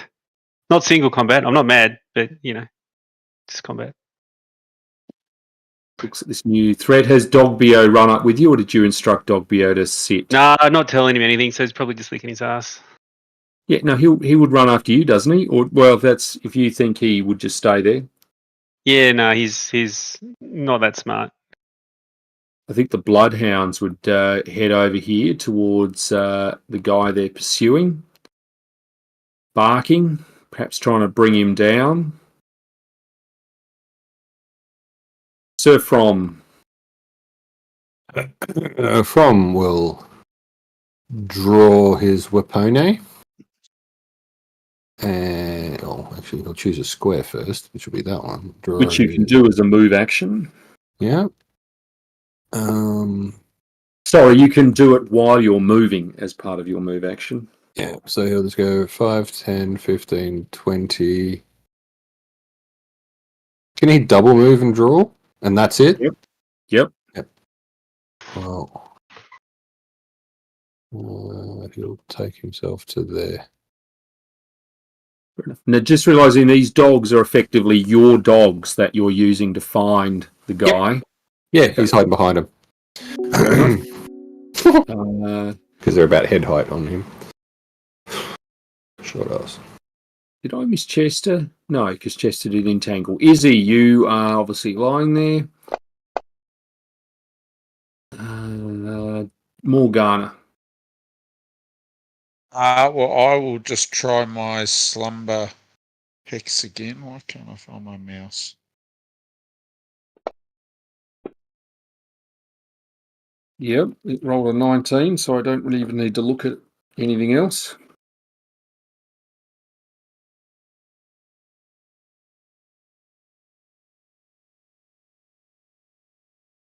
Not single combat. I'm not mad, but just combat. Looks at this new thread. Has Dog BO run up with you, or did you instruct Dog BO to sit? Nah, I'm not telling him anything, so he's probably just licking his ass. Yeah, no, he would run after you, doesn't he? Or well, if you think he would just stay there. Yeah, no, he's not that smart. I think the bloodhounds would head over here towards the guy they're pursuing, barking, perhaps trying to bring him down. Sir From. From will draw his weapone. And actually, he'll choose a square first, which will be that one. Draw Which you can do as a move action. Yeah. Sorry, you can do it while you're moving as part of your move action. Yeah, so he'll just go 5, 10, 15, 20. Can he double move and draw? And that's it? Yep. Well, he'll take himself to there. Now, just realising these dogs are effectively your dogs that you're using to find the guy. Yeah, he's hiding behind him. Because they're about head height on him. Short ass. Did I miss Chester? No, because Chester did entangle. Izzy, you are obviously lying there. Morgana. Well, I will just try my slumber hex again. Why can't I find my mouse? Yep, it rolled a 19, so I don't really even need to look at anything else.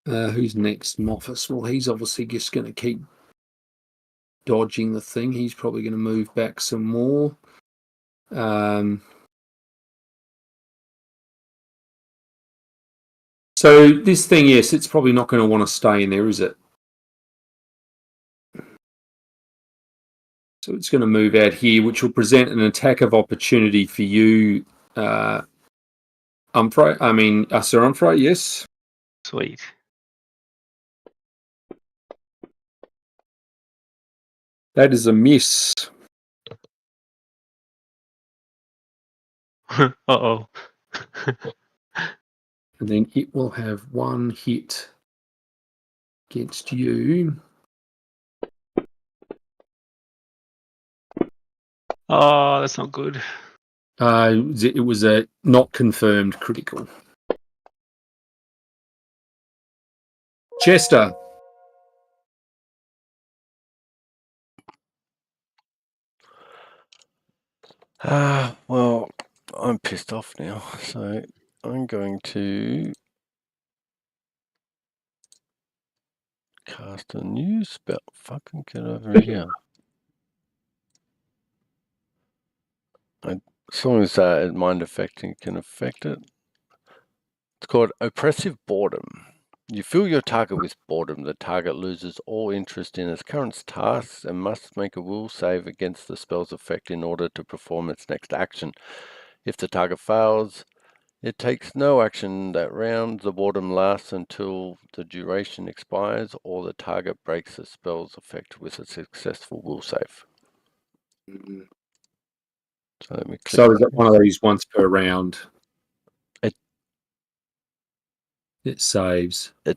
Who's next? Moffus. Well, he's obviously just going to keep dodging the thing. He's probably going to move back some more. So this thing, yes, it's probably not going to want to stay in there, is it? So it's going to move out here, which will present an attack of opportunity for you, Sir Umfray, yes? Sweet. That is a miss. Uh-oh. And then it will have one hit against you. Oh, that's not good. It was a not confirmed critical. Chester. Well, I'm pissed off now, so I'm going to cast a new spell. Fucking get over here. As long as mind affecting can affect it. It's called Oppressive Boredom. You fill your target with boredom. The target loses all interest in its current tasks and must make a will save against the spell's effect in order to perform its next action. If the target fails, it takes no action that round. The boredom lasts until the duration expires or the target breaks the spell's effect with a successful will save. So let me click. So is it one of these once per round? It saves. I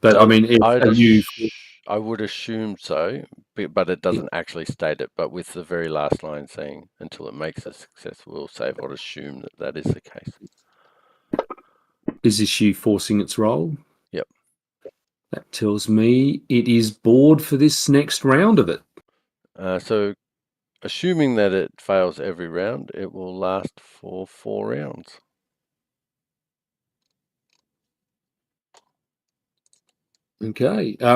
would assume so, but it doesn't actually state it. But with the very last line saying until it makes a successful will save, I'd assume that is the case. Is this you forcing its roll? Yep. That tells me it is bored for this next round of it. So assuming that it fails every round, it will last for 4 rounds. Okay. Sir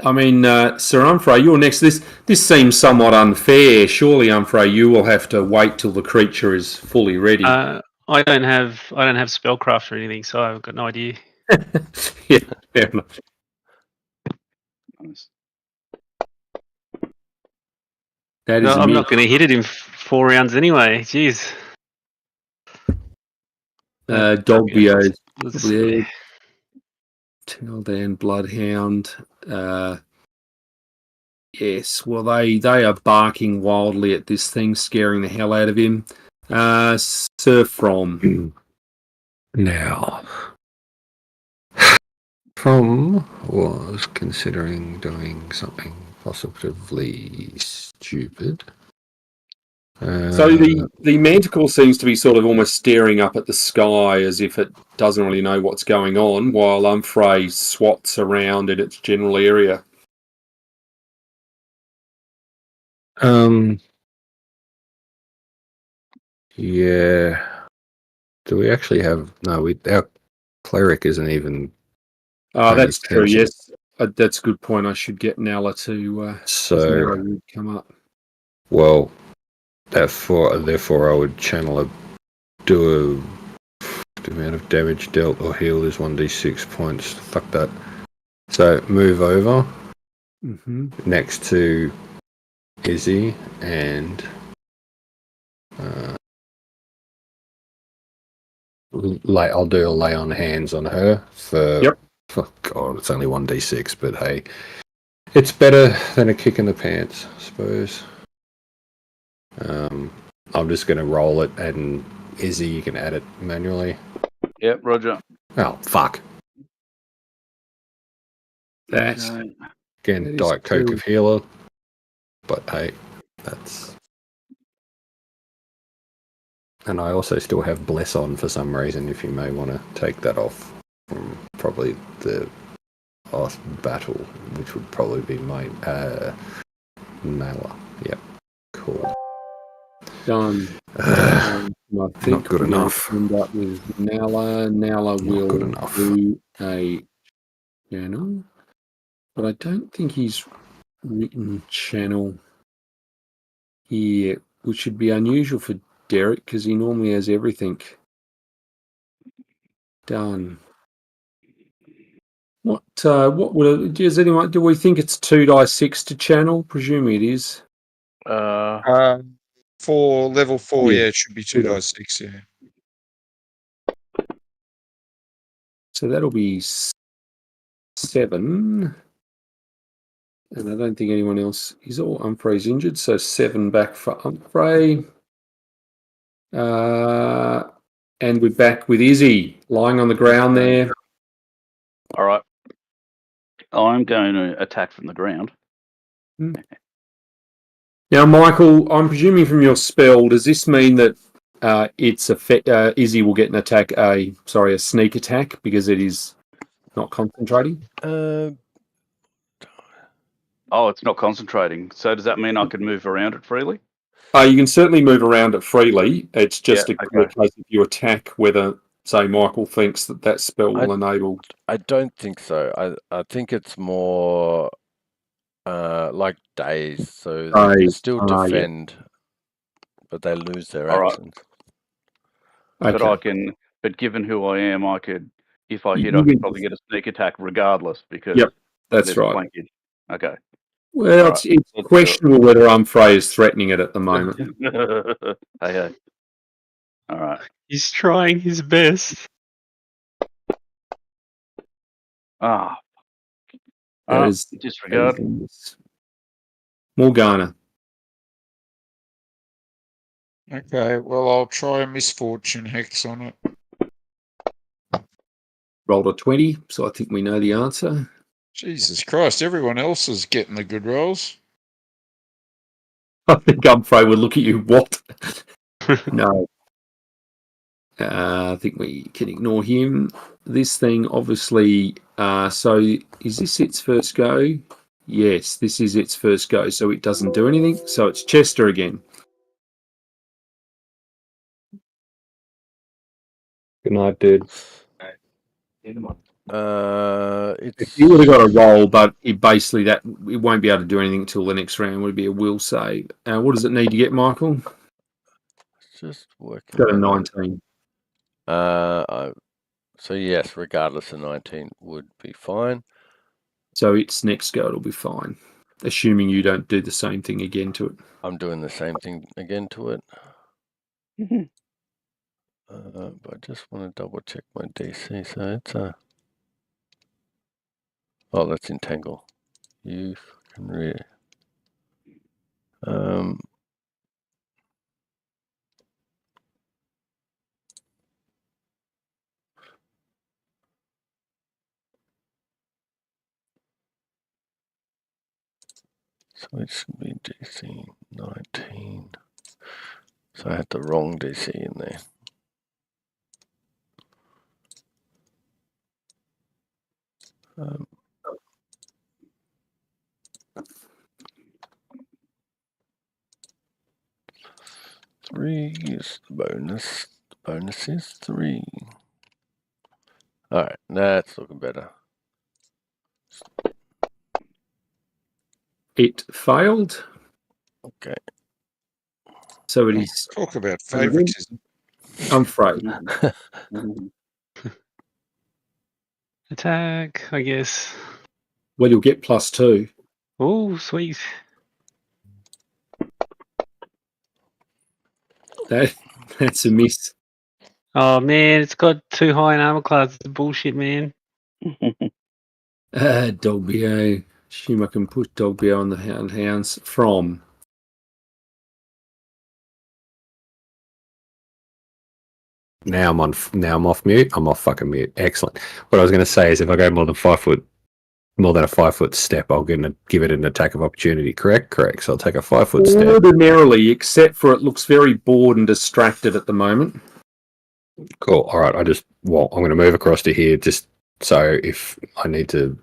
Umfray, you're next. This seems somewhat unfair. Surely, Umfray, you will have to wait till the creature is fully ready. I don't have spellcraft or anything, so I've got no idea. Yeah, fair enough. I'm not going to hit it in 4 rounds anyway. Jeez. Dogbio. Yeah. Teldan, Bloodhound. Yes, well, they are barking wildly at this thing, scaring the hell out of him. Sir From. Now, Tom was considering doing something positively stupid. So the manticore seems to be sort of almost staring up at the sky as if it doesn't really know what's going on, while Humphrey swats around in its general area. Yeah. Do we actually have... No, our cleric isn't even... That's true, attention. yes. That's a good point. I should get Nala to... Nala would come up. Well, therefore I would channel the amount of damage dealt or healed is 1d6 points. Fuck that. So move over next to Izzy and I'll do a lay on hands on her for... Yep. Oh God, it's only 1d6, but hey, it's better than a kick in the pants, I suppose. I'm just going to roll it, and Izzy, you can add it manually. Yep, Roger. Oh, fuck. That's... Okay. Again, That is Diet Coke true. of healer. But hey, that's... And I also still have Bless on for some reason, if you may want to take that off from probably the last battle, which would probably be my Nala. Yep, cool. Done. I think Not good we'll enough. end up with Nala. Nala will good enough. do a channel, but I don't think he's written channel here, which would be unusual for Derek because he normally has everything done. What would does anyone do? We think it's 2d6 to channel? Presume it is. For level 4, Yeah. it should be 2d6, yeah. So that'll be 7. And I don't think anyone else is all Humphrey's injured, so 7 back for Humphrey. And we're back with Izzy lying on the ground there. All right. I'm going to attack from the ground. Now, Michael, I'm presuming from your spell, does this mean that Izzy will get an attack, a sneak attack because it is not concentrating? Oh, it's not concentrating. So does that mean I can move around it freely? You can certainly move around it freely. It's just a case if you attack whether, say, Michael thinks that spell will enable. I don't think so. I think it's more like days, so they can still defend, but they lose their actions. Okay. But given who I am, I could, if I hit, I could probably get a sneak attack regardless because that's right. Flankage. Okay. Well, it's questionable whether Humphrey is threatening it at the moment. Hey. All right. He's trying his best. Disregard. Morgana. Okay, well, I'll try a misfortune hex on it. Rolled a 20, so I think we know the answer. Jesus Christ, everyone else is getting the good rolls. I think Humphrey would look at you, what? No. I think we can ignore him. This thing, obviously, so is this its first go? Yes, this is its first go, so it doesn't do anything. So it's Chester again. Good night, dude. It's... You would have got a roll, but it basically it won't be able to do anything until the next round. It would be a will save. What does it need to get, Michael? Just working. Got a 19. So yes, regardless of 19 would be fine. So its next go it'll be fine, assuming you don't do the same thing again to it. I'm doing the same thing again to it. But I just want to double check my DC. So it's oh, that's entangle. You can read. So it should be DC 19. So I had the wrong DC in there. Three is the bonus. The bonus is 3. All right, that's looking better. It failed. Okay. So it is. Talk about favouritism. I'm afraid. Attack, I guess. Well, you'll get +2. Oh, sweet. That's a miss. Oh man, it's got too high an armor class. It's bullshit, man. Dogbio. Assume I can put Dogbio on the hounds from. Now I'm off mute. I'm off fucking mute. Excellent. What I was going to say is, if I go more than a 5 foot step, I'll give it an attack of opportunity. Correct. So I'll take a 5 foot step. Ordinarily, except for it looks very bored and distracted at the moment. Cool. All right. I'm going to move across to here just so if I need to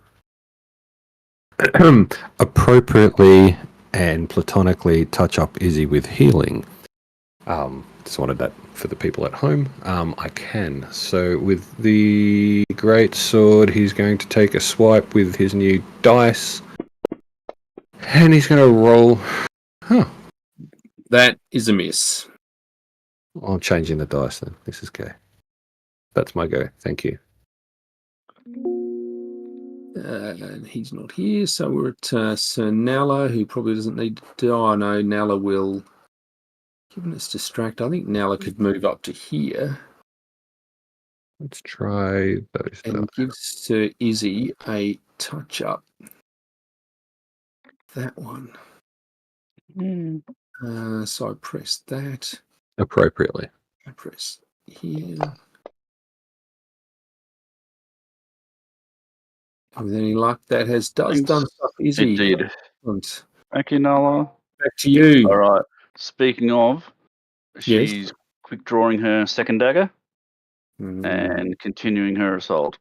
appropriately and platonically touch up Izzy with healing. Just wanted that for the people at home. I can. So with the great sword, he's going to take a swipe with his new dice, and he's going to roll. That is a miss. I'm changing the dice then. This is go. That's my go. Thank you. And he's not here, so we're at Sir Nala, who probably doesn't need to die. No, Nala will. Given it's distract, I think Nala could move up to here. Let's try those. And give Sir Izzy a touch up. That one. So I press that. Appropriately. I press here. With any luck, that does done stuff. Izzy. It did. Excellent. Thank you, Nala. Back to you. All right. Speaking of, she's quick drawing her second dagger and continuing her assault.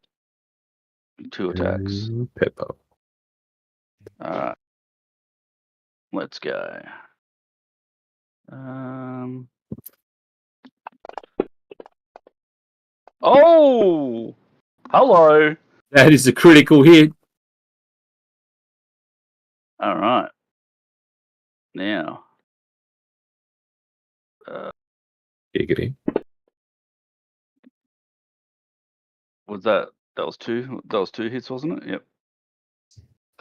2 attacks. Pepper. All right. Let's go. Oh! Hello. That is a critical hit. All right. Now. Giggity. Was that was two? That was 2 hits, wasn't it? Yep.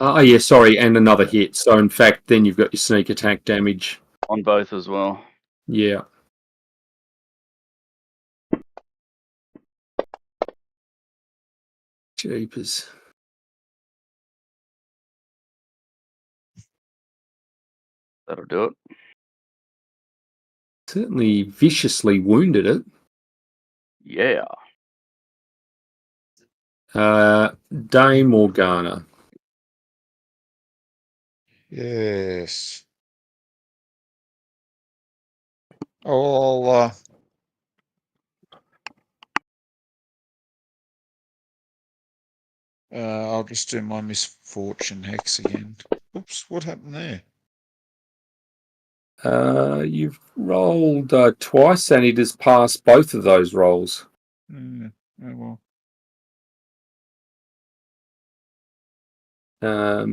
Oh, yeah, sorry, and another hit. So, in fact, then you've got your sneak attack damage. On both as well. Yeah. Jeepers. That'll do it. Certainly viciously wounded it. Yeah. Dame Morgana. Yes. I'll just do my misfortune hex again. Oops, what happened there? You've rolled twice, and it has passed both of those rolls. Oh, well. I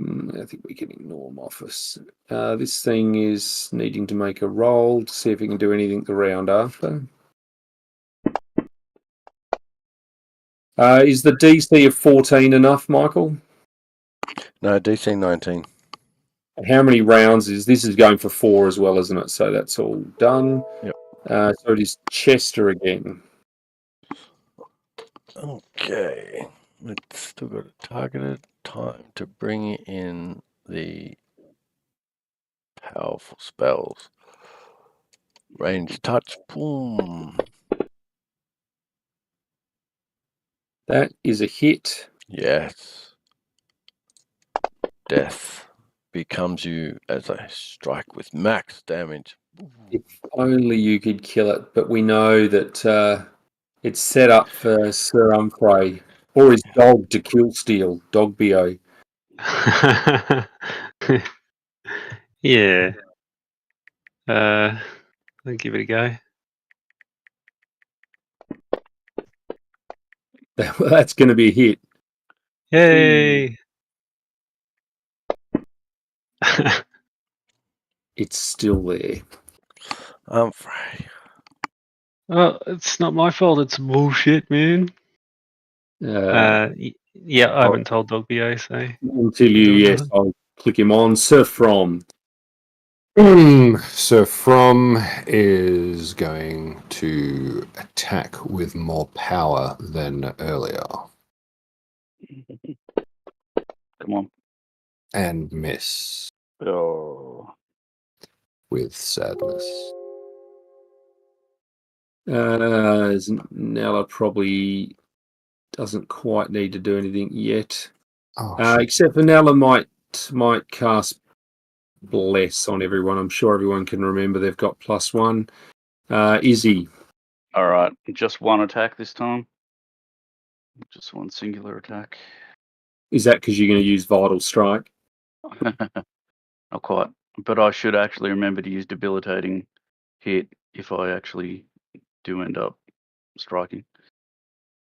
think we can ignore them off us. This thing is needing to make a roll to see if it can do anything the round after. Is the DC of 14 enough, Michael? No, DC 19. How many rounds is this? Is going for 4 as well, isn't it? So that's all done. Yep. So it is Chester again. Okay. It's still got a targeted time to bring in the powerful spells. Range touch. Boom. That is a hit. Yes. Death. becomes you as a strike with max damage. If only you could kill it, but we know that it's set up for Sir Humphrey or his dog to kill Steel, Dog BO. Yeah. I'll give it a go. That's going to be a hit. Yay! It's still there. Humphrey. Well, it's not my fault. It's bullshit, man. Yeah, I haven't told Dog BO, so Until you, yes, I'll click him on. Sir From. So From is going to attack with more power than earlier. Come on. And miss Oh. with sadness. Nella probably doesn't quite need to do anything yet. Oh, Except for Nella might cast Bless on everyone. I'm sure everyone can remember they've got +1. Izzy. All right. Just one attack this time. Just one singular attack. Is that because you're going to use Vital Strike? Not quite. But I should actually remember to use Debilitating Hit if I actually do end up striking.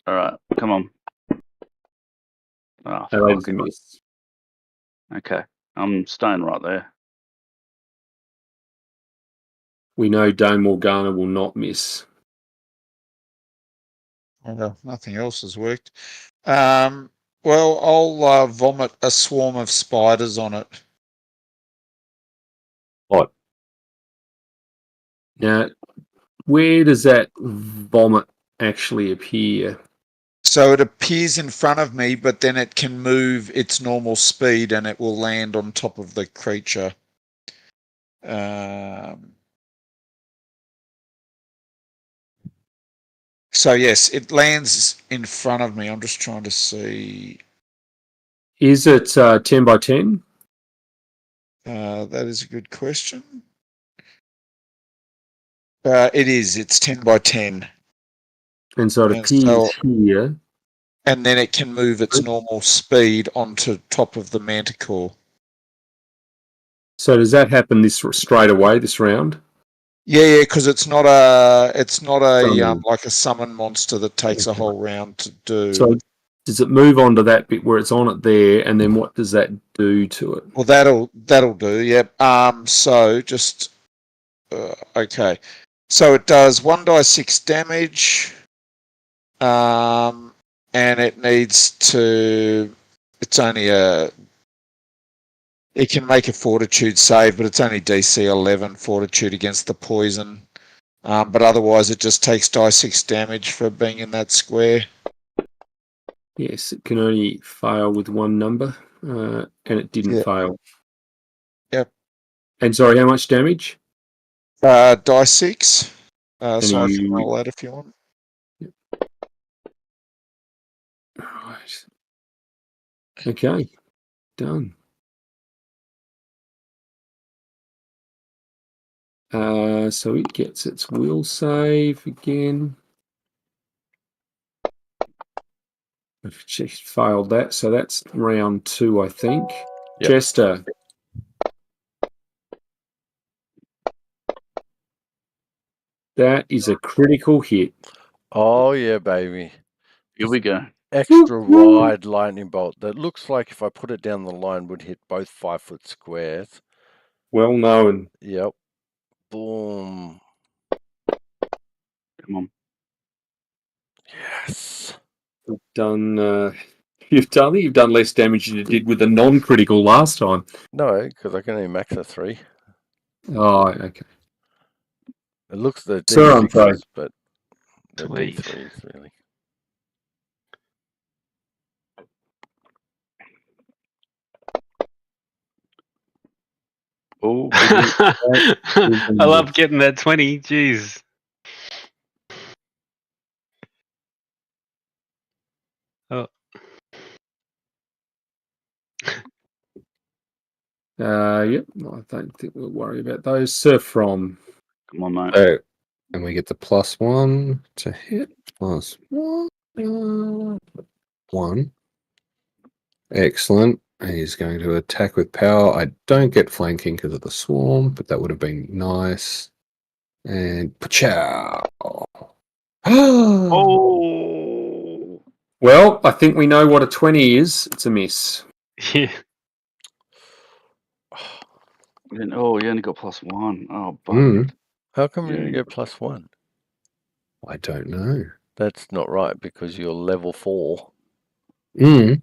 All right. Come on. Oh, That is fuck a it. miss. Okay. I'm staying right there. We know Dame Morgana will not miss. Well, nothing else has worked. Well, I'll vomit a swarm of spiders on it. What? Now, where does that vomit actually appear? So it appears in front of me, but then it can move its normal speed and it will land on top of the creature. So yes, it lands in front of me. I'm just trying to see. Is it 10 by 10? That is a good question. It is. It's 10 by 10. And so it And appears so- here. And then it can move its normal speed onto top of the manticore. So does that happen this straight away, this round? Yeah, because it's not a Summon. like a summon monster that takes a Okay. whole round to do. So does it move on to that bit where it's on it there, and then what does that do to it? Well, that'll do. Yep. So just okay. So it does 1d6 damage. And it needs to. It's only It can make a Fortitude save, but it's only DC 11 Fortitude against the poison. But otherwise, it just takes die 6 damage for being in that square. Yes, it can only fail with one number, and it didn't fail. Yep. And sorry, how much damage? Die 6. So I can you- roll that if you want. Right. Okay, done. So it gets its will save again. I've just failed that, so that's round 2, I think. Yep. Jester. That is a critical hit. Oh yeah, baby. Here we go. Extra wide lightning bolt that looks like if I put it down the line would hit both 5-foot squares. Well known. Yep. Boom. Come on. Yes. You've done less damage than you did with the non-critical last time. No, because I can only max a 3. Oh, okay. It looks the Sir, I'm sorry. D6s, but the Sweet. D3s really. Oh, I love getting that 20. Jeez. Oh. Yep, I don't think we'll worry about those. Sir From. Come on, mate. So, and we get the +1 to hit. +1. Excellent. He's going to attack with power. I don't get flanking because of the swarm, but that would have been nice. And pachow. Oh, Well, I think we know what a 20 is. It's a miss. Yeah. you only got +1. Oh, Hmm. bugger. How come you Yeah. only get +1? I don't know. That's not right because you're level 4. Mm.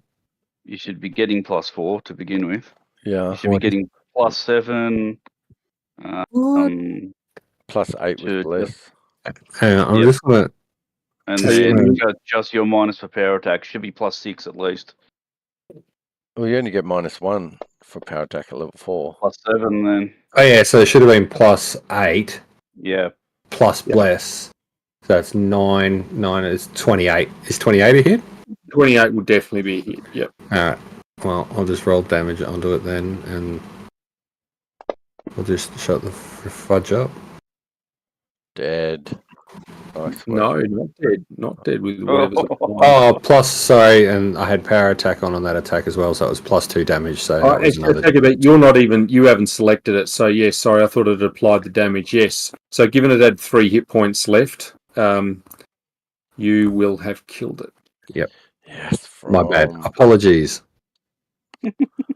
You should be getting +4 to begin with. Yeah. You should be getting +7. What? +8 with To- bless. Hang on, I'm Yep. just gonna. And So you then wanna- just your minus for power attack should be +6 at least. Well, you only get -1 for power attack at level 4. +7 then. Oh yeah, so it should have been +8 Yeah. plus bless. So that's 9. 9 is 28. Is 28 a hit? 28 will definitely be a hit. Yep. Alright. Well, I'll just roll damage onto it then, and I'll just shut the fudge up. Dead. Nice work. No, not dead. Not dead with whatever's Oh, plus, sorry, and I had power attack on that attack as well, so it was +2 damage. So that was another. Take it back. You're not even. You haven't selected it. So yes, sorry. I thought it applied the damage. Yes. So given it had 3 hit points left, you will have killed it. Yes, My bad. from- Apologies.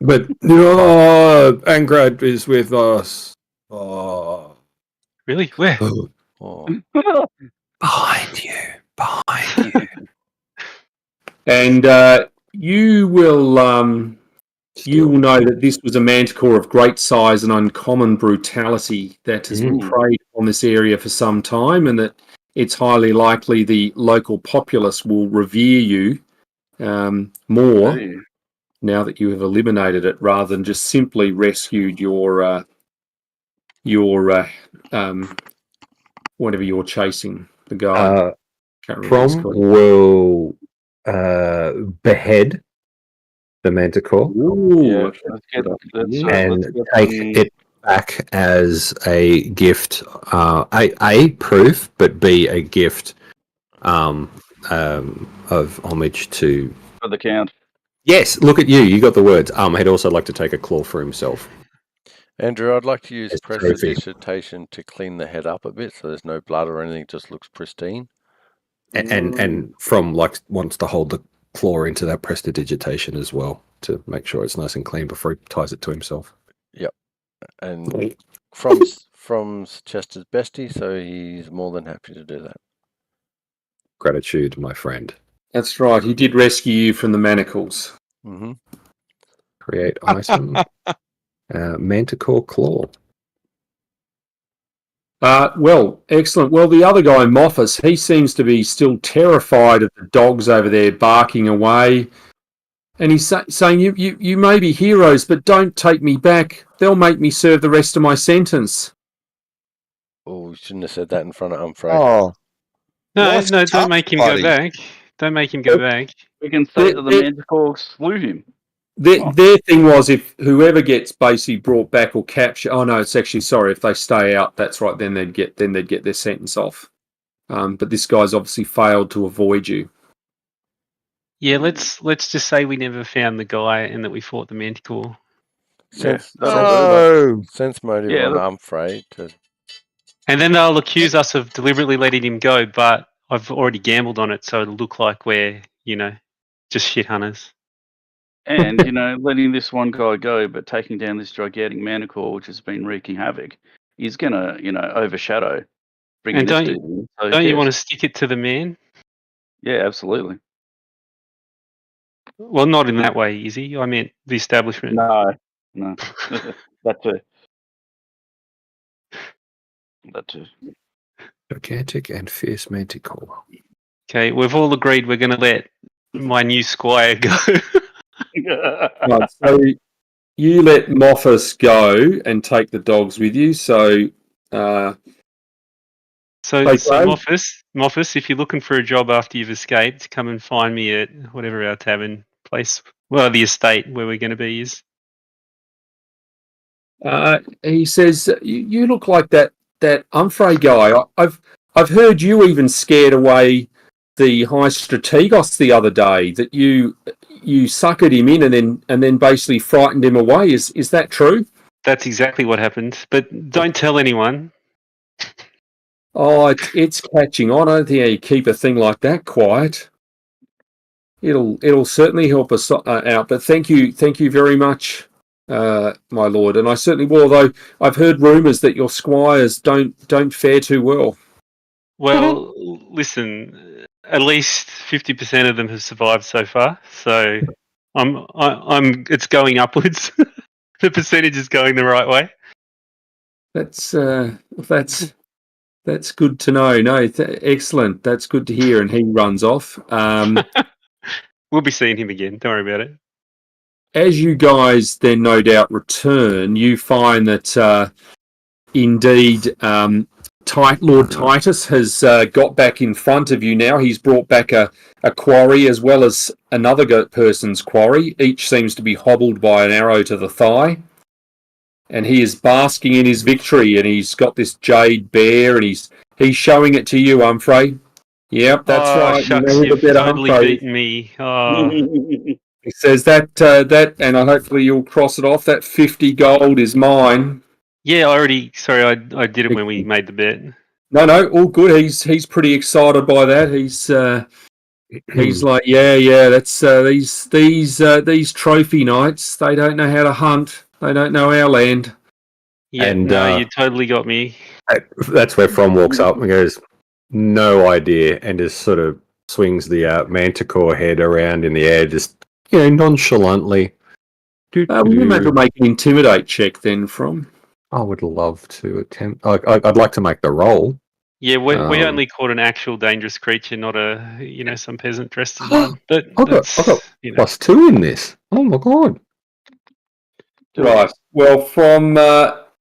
But Angrad is with us. Oh. Really? Where? Oh, Behind you. Behind you. And you will know that this was a manticore of great size and uncommon brutality that has preyed on this area for some time, and that it's highly likely the local populace will revere you more now that you have eliminated it, rather than just simply rescued your whatever you're chasing, the guy. Can't remember what it's Prom called. will behead the manticore Ooh, Yeah, let's let's and get take some- it back as a gift. A proof, but B a gift of homage to. for the count. Yes, look at you. You got the words. He'd also like to take a claw for himself. Andrew, I'd like to use As trophy. prestidigitation to clean the head up a bit so there's no blood or anything, just looks pristine. And from wants to hold the claw into that prestidigitation as well to make sure it's nice and clean before he ties it to himself. And from Chester's bestie, so he's more than happy to do that. Gratitude, my friend. That's right. He did rescue you from the manacles. Mm-hmm. Create item. Manticore claw. Well, excellent. Well, the other guy, Moffus, he seems to be still terrified of the dogs over there barking away. And he's saying, you may be heroes, but don't take me back. They'll make me serve the rest of my sentence. Oh, we shouldn't have said that in front of Humphrey. Oh, No, Life's don't tough, make him buddy. go back. Don't make him go back. We can say that the manticore slew him. Their thing was, if whoever gets basically brought back or captured, oh no, it's actually, sorry, if they stay out, that's right, then they'd get their sentence off. But this guy's obviously failed to avoid you. Yeah, let's just say we never found the guy and that we fought the manticore. Sense no. motive Yeah, on look- Humphrey to And then they'll accuse us of deliberately letting him go, but I've already gambled on it, so it'll look like we're, just shit hunters. And, letting this one guy go, but taking down this gigantic manticore, which has been wreaking havoc, is going to, overshadow bringing And this don't dude in. So Don't you yes. want to stick it to the man? Yeah, absolutely. Well, not in that way, Izzy. I meant the establishment. No. That too. That too. Gigantic and fierce manticore. Okay, we've all agreed we're going to let my new squire go. Right, so you let Moffus go and take the dogs with you. So So Okay. Moffus, if you're looking for a job after you've escaped, come and find me at whatever our tavern place, well, the estate where we're going to be is. He says, "You look like that Humphrey guy. I've heard you even scared away the High Strategos the other day. That you suckered him in and then basically frightened him away. Is that true?" That's exactly what happened. But don't tell anyone. Oh, it's catching on. I don't think you keep a thing like that quiet. It'll certainly help us out. But thank you very much, my lord. And I certainly will. Although I've heard rumours that your squires don't fare too well. Well, listen. At least 50% of them have survived so far. So I'm. It's going upwards. The percentage is going the right way. That's good to know. No, excellent. That's good to hear. And he runs off. We'll be seeing him again. Don't worry about it. As you guys then no doubt return, you find that indeed Lord Titus has got back in front of you now. He's brought back a quarry as well as another person's quarry. Each seems to be hobbled by an arrow to the thigh. And he is basking in his victory, and he's got this jade bear, and he's showing it to you, Humphrey. Yep, that's right. Shucks, you've totally beaten me. Oh. He says that, and hopefully you'll cross it off. That 50 gold is mine. Yeah, I did it when we made the bet. No, all good. He's pretty excited by that. He's like, yeah. That's these trophy knights. They don't know how to hunt. They don't know our land. Yeah, And, no, you totally got me. That's where From walks up and goes, "No idea," and just sort of swings the manticore head around in the air, just nonchalantly. Will you maybe make an intimidate check then, From? I would love to attempt. I'd like to make the roll. Yeah, we only caught an actual dangerous creature, not some peasant dressed as one. But I've got +2 in this. Oh my god! Right. Well, From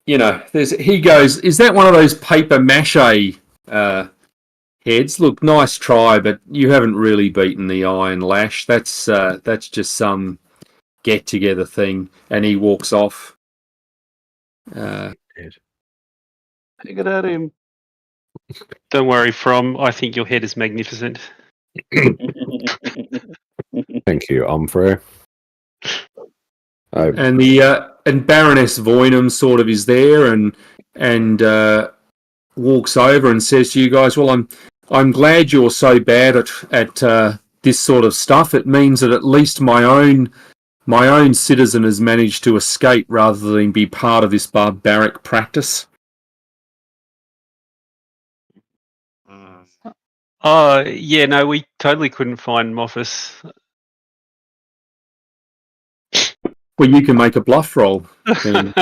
he goes. Is that one of those paper mache heads? Look, nice try, but you haven't really beaten the Iron Lash. That's just some get together thing. And he walks off. Take it at him. Don't worry, From. I think your head is magnificent. Thank you, Humphrey. And and Baroness Voynham sort of is there and walks over and says to you guys, "Well, I'm glad you're so bad at this sort of stuff. It means that at least my own citizen has managed to escape rather than be part of this barbaric practice." Yeah, no, we totally couldn't find Moffus. Well, you can make a bluff roll. Do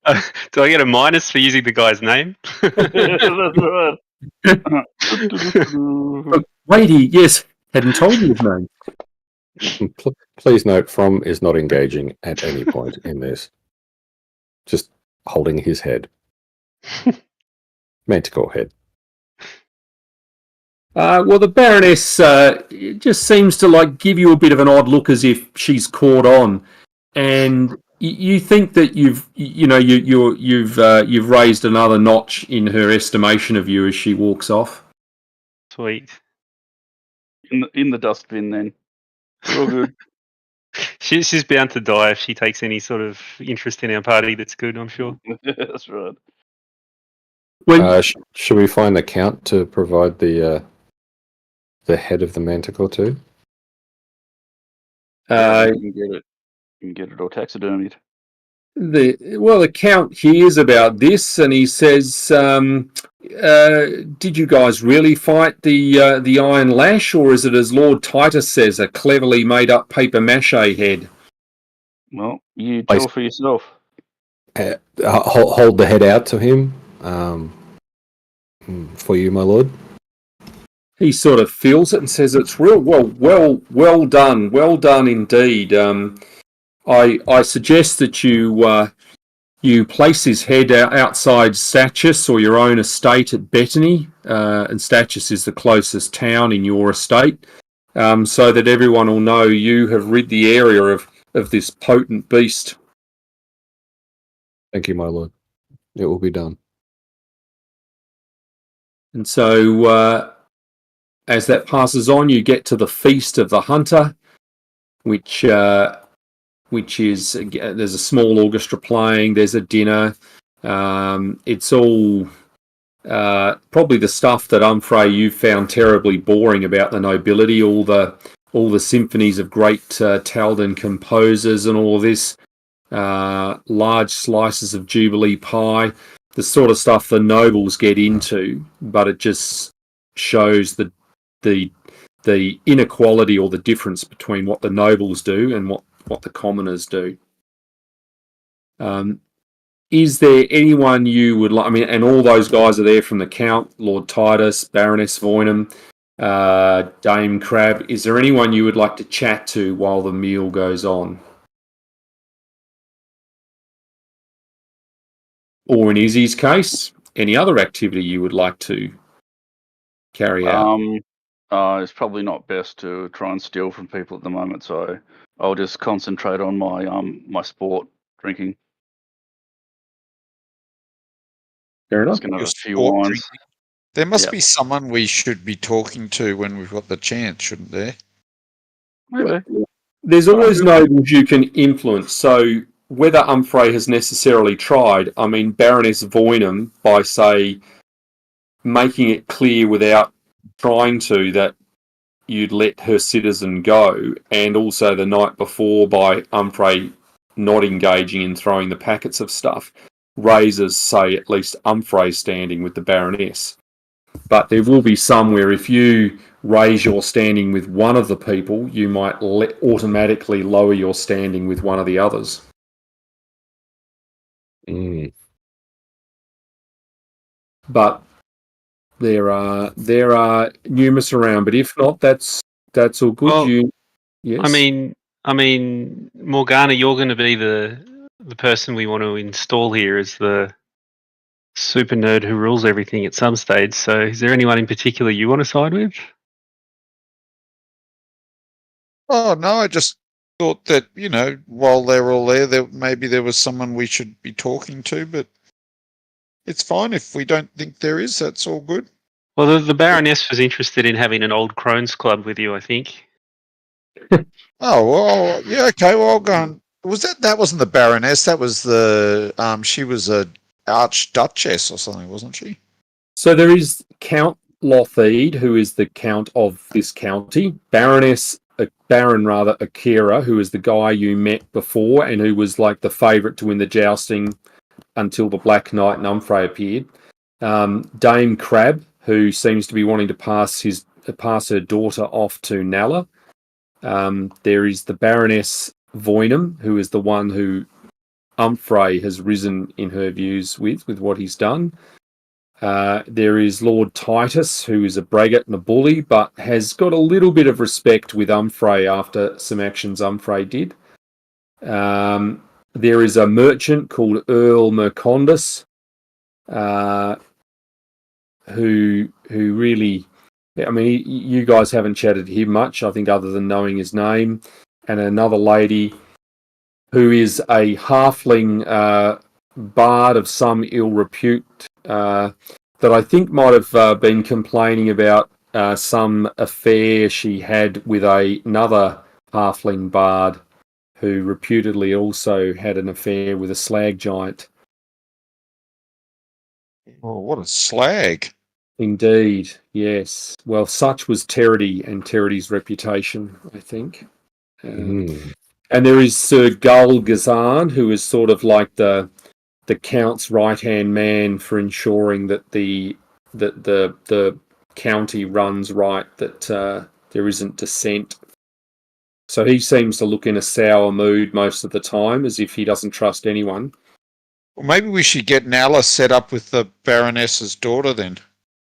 I get a minus for using the guy's name? That's right. Lady, yes, hadn't told you his name. Please note, From is not engaging at any point in this. Just holding his head. Manticore head. Well, the Baroness just seems to give you a bit of an odd look, as if she's caught on, and you think that you've raised another notch in her estimation of you as she walks off. Sweet. In the dustbin, then. All good. She's bound to die if she takes any sort of interest in our party. That's good, I'm sure. That's right. Should we find the count to provide the head of the manticore too? You can get it all taxidermied. The Count hears about this and he says, "Did you guys really fight the Iron Lash, or is it, as Lord Titus says, a cleverly made up paper mache head?" Well, you tell for yourself. Hold the head out to him. For you, my lord. He sort of feels it and says, "It's real well done indeed. I suggest that you place his head outside Stachys or your own estate at Bettany, and Stachys is the closest town in your estate, so that everyone will know you have rid the area of this potent beast." Thank you, my lord. It will be done. And so, as that passes on, you get to the Feast of the Hunter, which is there's a small orchestra playing. There's a dinner. It's all probably the stuff that you've found terribly boring about the nobility. All the symphonies of great Taldan composers and all of this. Large slices of Jubilee pie. The sort of stuff the nobles get into, but it just shows the inequality or the difference between what the nobles do and what the commoners do. Is there anyone you would like? I mean, and all those guys are there from the Count, Lord Titus, Baroness Voynham, Dame Crab. Is there anyone you would like to chat to while the meal goes on? Or in Izzy's case, any other activity you would like to carry out? It's probably not best to try and steal from people at the moment, so I'll just concentrate on my sport drinking. Fair enough. Just gonna have Your a few sport wines. drinking. There must Yep. be someone we should be talking to when we've got the chance, shouldn't there? Maybe. There's always nobles you can influence. So whether Humphrey has necessarily tried, I mean, Baroness Voynham, by, say, making it clear without trying to that you'd let her citizen go, and also the night before by Humphrey not engaging in throwing the packets of stuff, raises, say, at least Humphrey's standing with the Baroness. But there will be some where if you raise your standing with one of the people, you might automatically lower your standing with one of the others. But there are numerous around. But if not, that's all good. Well, Yes. I mean, Morgana, you're going to be the person we want to install here as the super nerd who rules everything at some stage. So, is there anyone in particular you want to side with? Oh, no, I just thought that, while they're all there, maybe there was someone we should be talking to, but it's fine if we don't think there is. That's all good. Well, the Baroness was interested in having an old crones club with you, I think. Oh, well, yeah, okay, well, I'll go on. That wasn't the Baroness, that was she was a Archduchess or something, wasn't she? So there is Count Lothede, who is the Count of this county, Baron Akira, who is the guy you met before and who was like the favourite to win the jousting until the Black Knight and Humphrey appeared. Dame Crab, who seems to be wanting to pass her daughter off to Nala. There is the Baroness Voynham, who is the one who Humphrey has risen in her views with what he's done. There is Lord Titus, who is a braggart and a bully, but has got a little bit of respect with Humphrey after some actions Humphrey did. There is a merchant called Earl Mercondus, who really, I mean, you guys haven't chatted to him much, I think, other than knowing his name. And another lady who is a halfling bard of some ill repute that I think might have been complaining about some affair she had with another halfling bard who reputedly also had an affair with a slag giant. Oh, what a slag. Indeed, yes. Well, such was Teredy and Teredy's reputation, I think. And there is Sir Gulgazan, who is sort of like the Count's right-hand man for ensuring that the county runs right, that there isn't dissent. So he seems to look in a sour mood most of the time, as if he doesn't trust anyone. Well, maybe we should get Nala set up with the Baroness's daughter then.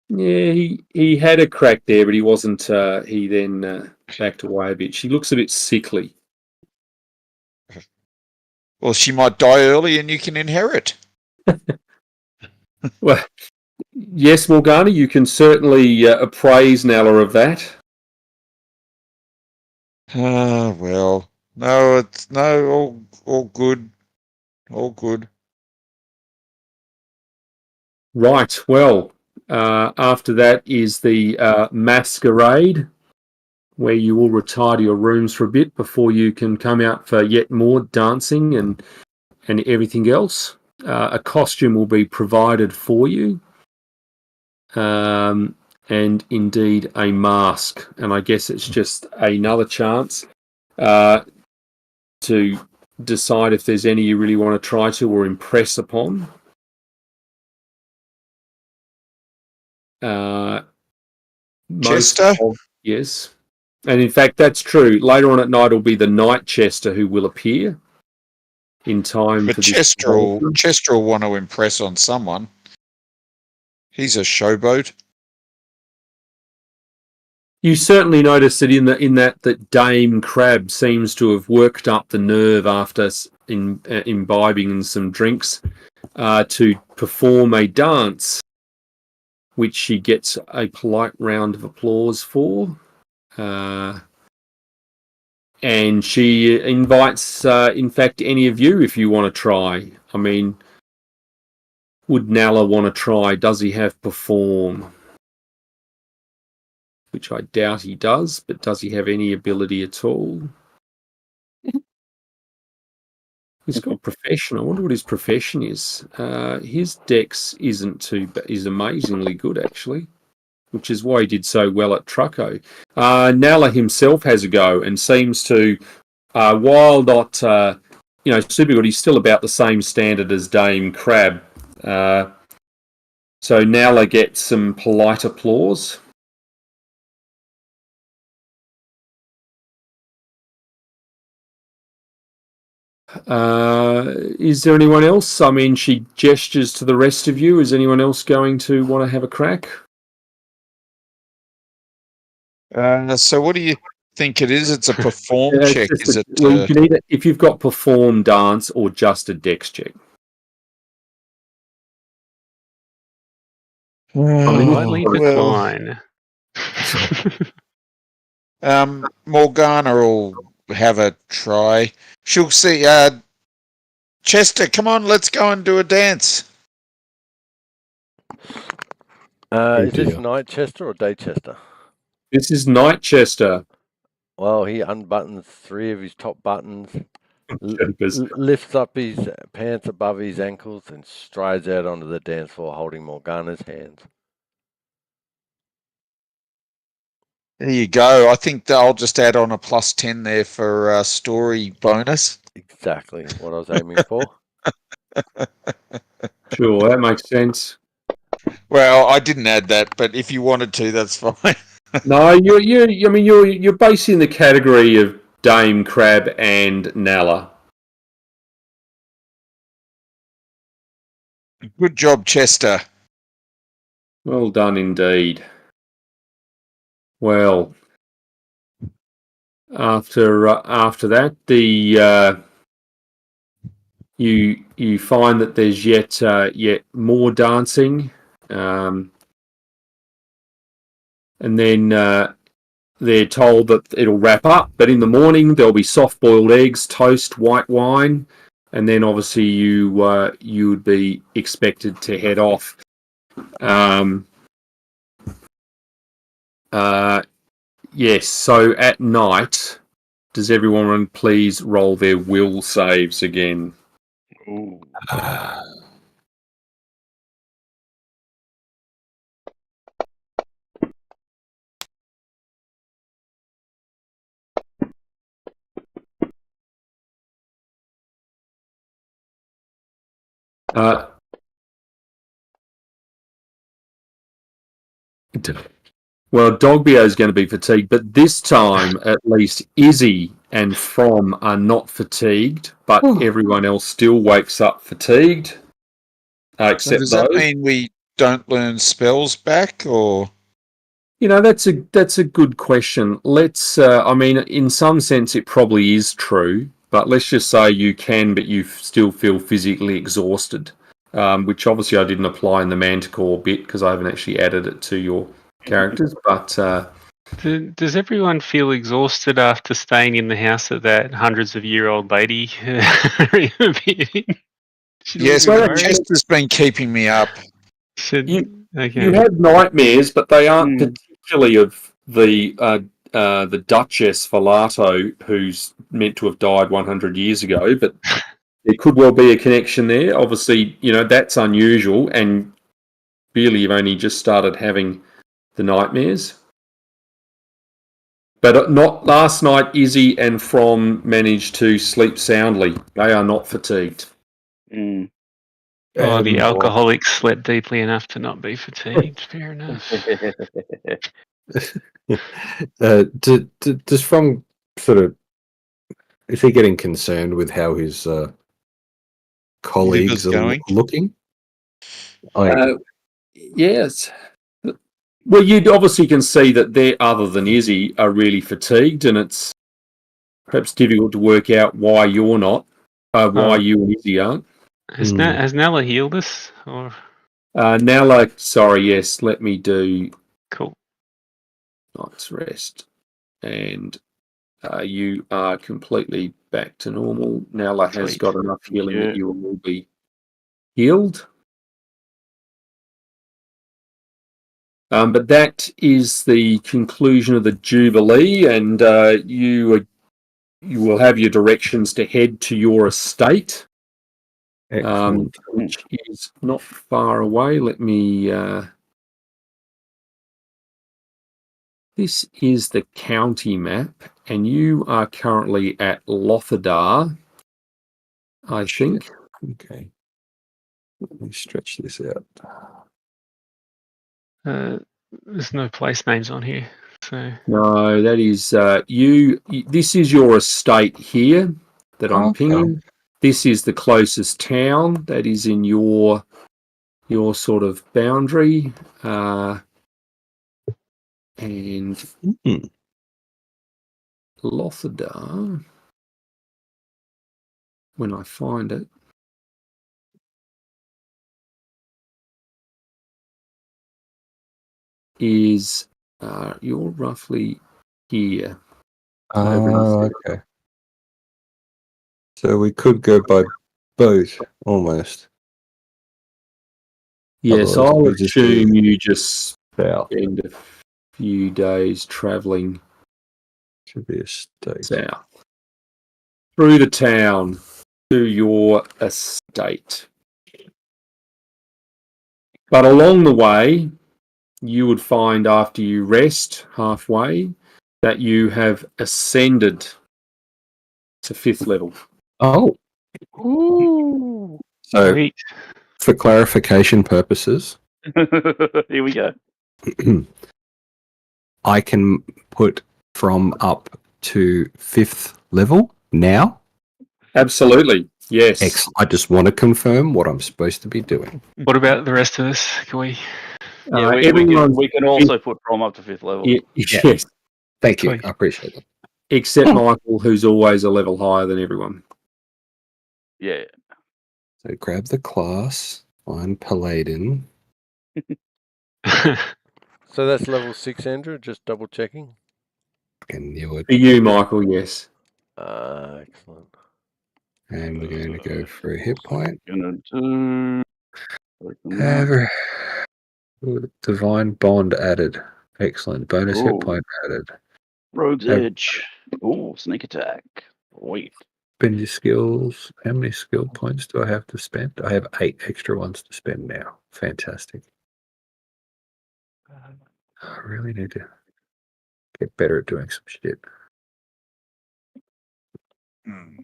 Yeah, he had a crack there, but he wasn't. He then backed away a bit. She looks a bit sickly. Well, she might die early and you can inherit. Well, yes, Morgana, you can certainly appraise Nala of that. Well, no, all good. All good. Right. Well, after that is the masquerade, where you will retire to your rooms for a bit before you can come out for yet more dancing and everything else. A costume will be provided for you, and indeed a mask. And I guess it's just another chance to decide if there's any you really want to try to or impress upon. Chester? Yes. And in fact, that's true. Later on at night, it'll be the Night Chester who will appear in time But for this. Chester will want to impress on someone. He's a showboat. You certainly notice that in that Dame Crab seems to have worked up the nerve after imbibing in some drinks to perform a dance, which she gets a polite round of applause for. And she invites, in fact, any of you if you want to try. I mean, would Nala want to try? Does he have perform? Which I doubt he does, but does he have any ability at all? He's got profession. I wonder what his profession is. His dex is amazingly good, actually, which is why he did so well at Trucco. Nala himself has a go and seems to, while not, super good, he's still about the same standard as Dame Crab. So Nala gets some polite applause. Is there anyone else? I mean, she gestures to the rest of you. Is anyone else going to want to have a crack? So what do you think it is? It's a perform check, is it? Well, you can either, if you've got perform, dance, or just a dex check. Politely decline. Morgana will have a try. She'll see. Chester, come on, let's go and do a dance. Is this Night Chester or Day Chester? This is Night Chester. Well, he unbuttons 3 of his top buttons, lifts up his pants above his ankles, and strides out onto the dance floor holding Morgana's hands. There you go. I think that I'll just add on a +10 there for story bonus. Exactly what I was aiming for. Sure, that makes sense. Well, I didn't add that, but if you wanted to, that's fine. No, you're basing the category of Dame Crab and Nala. Good job, Chester. Well done indeed. Well, after that, you find that there's yet more dancing, and then they're told that it'll wrap up. But in the morning there'll be soft-boiled eggs, toast, white wine, and then obviously you would be expected to head off. Yes, so at night, does everyone please roll their will saves again? Ooh. Well, Dogbio is going to be fatigued, but this time at least Izzy and From are not fatigued, but everyone else still wakes up fatigued. Except does that mean we don't learn spells back, or? That's a good question. Let's. I mean, in some sense, it probably is true, but let's just say you can, but you still feel physically exhausted, which obviously I didn't apply in the Manticore bit because I haven't actually added it to your characters. But does everyone feel exhausted after staying in the house that hundreds-of-year-old lady appeared in? Yes, but Chester's been keeping me up. Should You okay. have nightmares, but they aren't Mm. particularly of the Duchess Volato, who's meant to have died 100 years ago. But there could well be a connection there. Obviously, that's unusual, and really, you've only just started having the nightmares. But not last night. Izzy and From managed to sleep soundly. They are not fatigued. Mm. Oh, the And- alcoholics slept deeply enough to not be fatigued. Fair enough. Does From sort of, is he getting concerned with how his colleagues Liver's are going. looking? Yes. Well, you obviously can see that they, other than Izzy, are really fatigued, and it's perhaps difficult to work out why you're not, why you and Izzy aren't. Has Nala healed us? Or Now, sorry, yes, let me do cool. night's rest, and you are completely back to normal. Nala has Sweet. got enough healing Yeah. that you will be healed. But that is the conclusion of the Jubilee, and you will have your directions to head to your estate, Excellent. which is not far away. Let me. This is the county map, and you are currently at Lothadar, I think. Okay. Let me stretch this out. There's no place names on here, so No, that is you. This is your estate here that I'm Okay. pinging. This is the closest town that is in your sort of boundary, and Mhm. Lothadar. When I find it, is you're roughly here. Over in the Okay. So we could go by boat almost. Yes, Otherwise, I'll we just assume do you just south. spend a few days travelling Should be a state. south through the town to your estate. But along the way, you would find after you rest halfway that you have ascended to 5th level. Oh, Ooh. so sweet. for clarification purposes, Here we go. I can put From up to 5th level now. Absolutely, yes. Excellent. I just want to confirm what I'm supposed to be doing. What about the rest of us? Can we? Yeah, Everyone's we can also put Prom up to 5th level. yes, Thank you. Sweet. I appreciate it. except Michael, who's always a level higher than everyone. Yeah. So grab the class, find Paladin. So that's level 6, Andrew. Just double checking. I knew it. For you, Michael, yes. Excellent. And we're going to go for a hit point. Gonna do. Ever. Ooh, Divine Bond added. Excellent. Bonus hit Ooh. point added. Rogue's Have- Edge. Ooh, sneak attack. Wait. Spend your skills. How many skill points do I have to spend? I have 8 extra ones to spend now. Fantastic. I really need to get better at doing some shit. Hmm.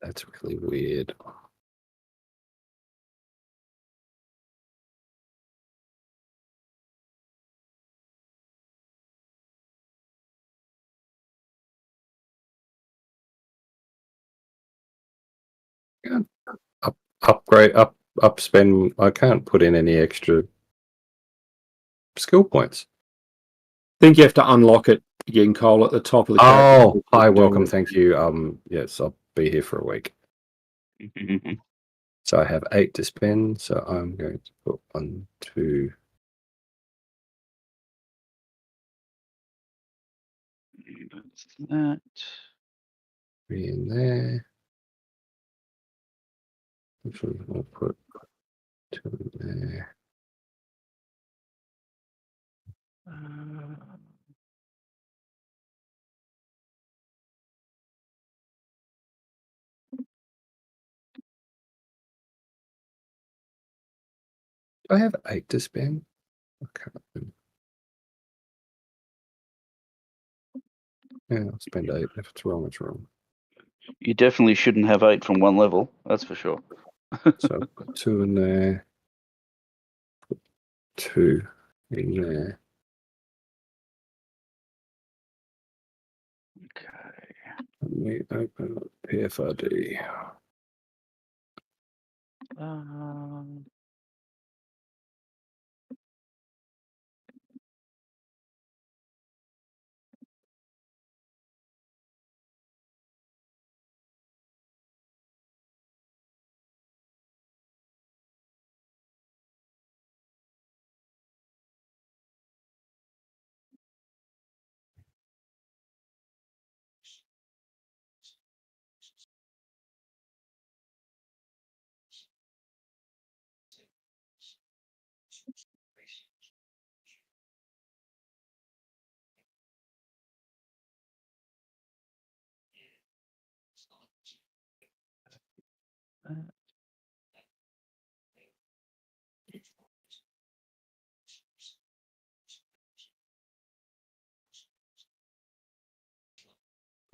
That's really weird. Upgrade, spend. I can't put in any extra skill points. I think you have to unlock it again, Cole, at the top of the character. Oh, hi, welcome. Thank you. Yes, I'll be here for a week. So I have 8 to spend. So I'm going to put 1, 2. That's that. 3 in there. Actually, I'll put 2 in there. I have 8 to spend. Okay. Yeah, I'll spend 8. If it's wrong, it's wrong. You definitely shouldn't have 8 from one level. That's for sure. So I'll put 2 in there. Put 2 in there. Okay. Let me open up PFRD. Um,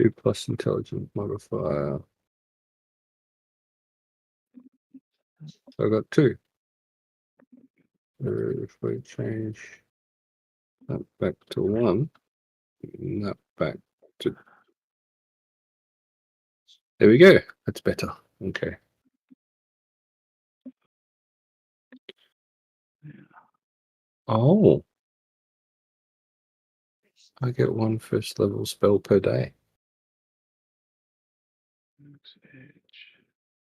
2 plus intelligence modifier. So I got 2. If we change that back to 1, and that back to. There we go. That's better. Okay. Oh. I get 1 first level spell per day.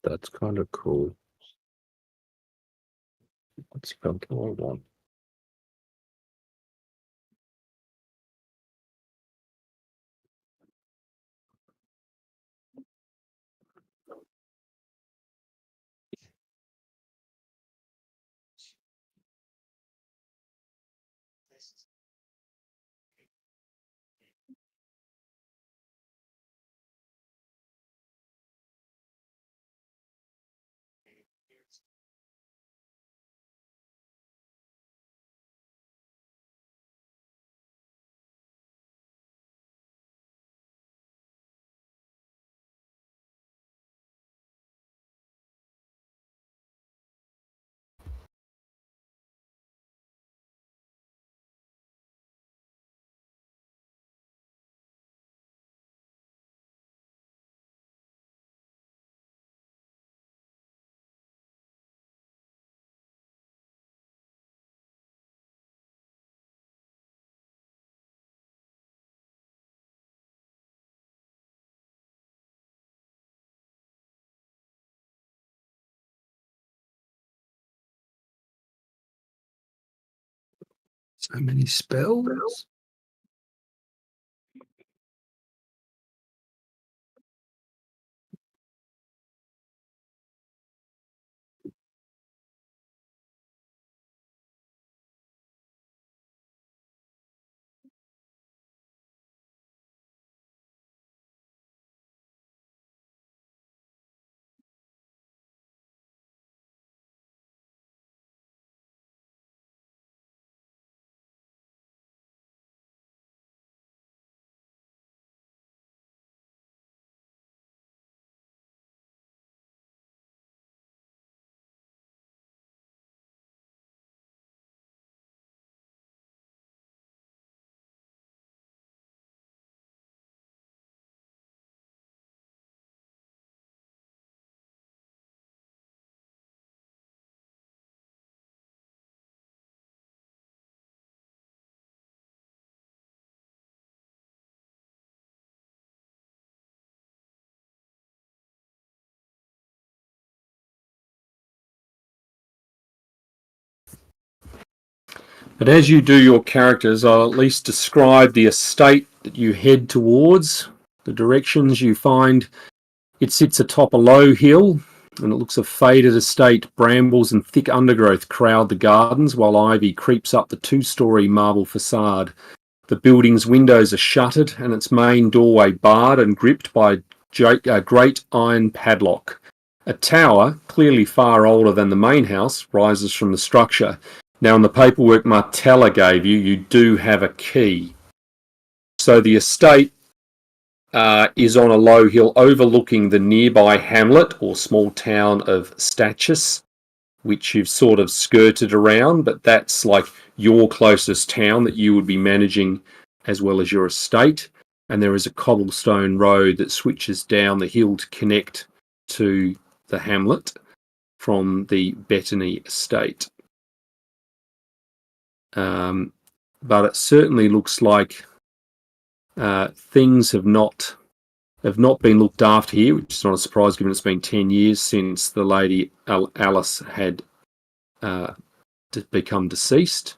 That's kind of cool. What spell do I want? So many spells. But as you do your characters, I'll at least describe the estate that you head towards, the directions you find. It sits atop a low hill, and it looks a faded estate. Brambles and thick undergrowth crowd the gardens, while ivy creeps up the two-storey marble facade. The building's windows are shuttered, and its main doorway barred and gripped by a great iron padlock. A tower, clearly far older than the main house, rises from the structure. Now, in the paperwork Martella gave you, you do have a key. So the estate is on a low hill overlooking the nearby hamlet or small town of Stachus, which you've sort of skirted around, but that's like your closest town that you would be managing as well as your estate. And there is a cobblestone road that switches down the hill to connect to the hamlet from the Bettany estate. But it certainly looks like things have not been looked after here, which is not a surprise given it's been 10 years since the lady Alice had become deceased.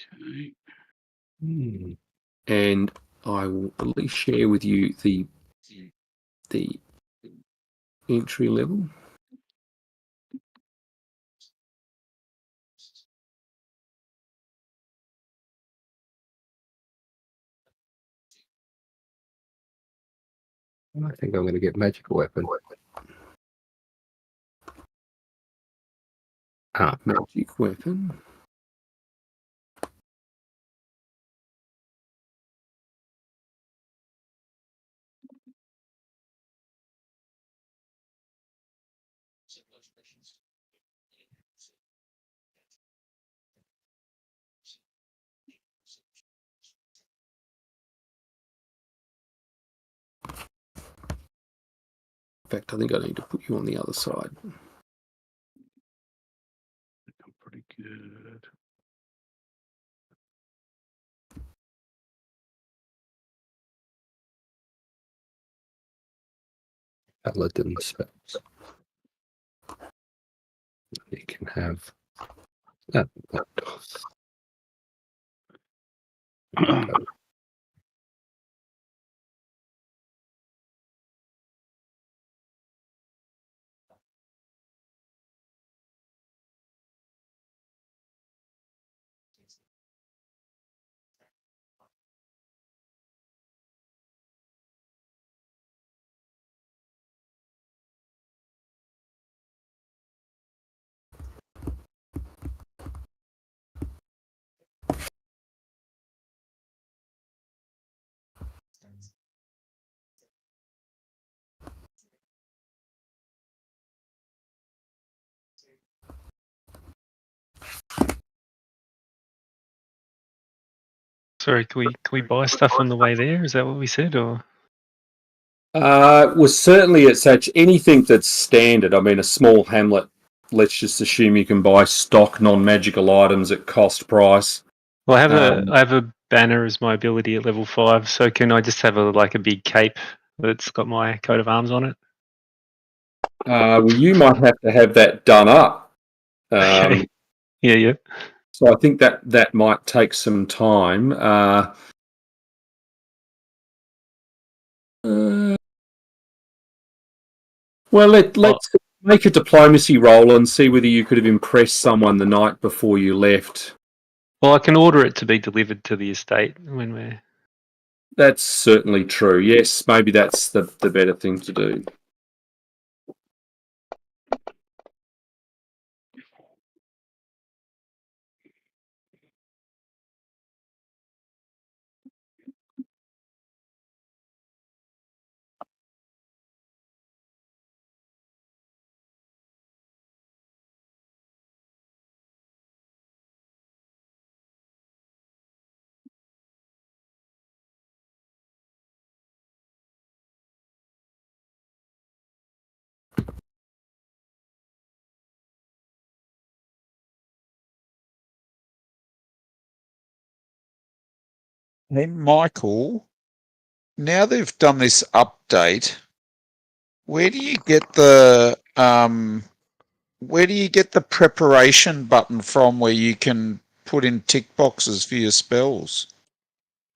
Okay. And I will at least share with you the entry level. I think I'm going to get magical weapon. Magic weapon. In fact, I think I need to put you on the other side. I'm pretty good. Paladin spells. You can have that. Sorry, can we buy stuff on the way there? Is that what we said, or? Well, certainly it's anything that's standard. I mean, a small hamlet, let's just assume you can buy stock non-magical items at cost price. Well, I have a banner as my ability at level 5, so can I just have a big cape that's got my coat of arms on it? Well, you might have to have that done up. Okay. Yeah. So I think that might take some time. Well, let's make a diplomacy roll and see whether you could have impressed someone the night before you left. Well, I can order it to be delivered to the estate when we're... That's certainly true. Yes, maybe that's the better thing to do. Hey, Michael, now they've done this update, where do you get the where do you get the preparation button from where you can put in tick boxes for your spells?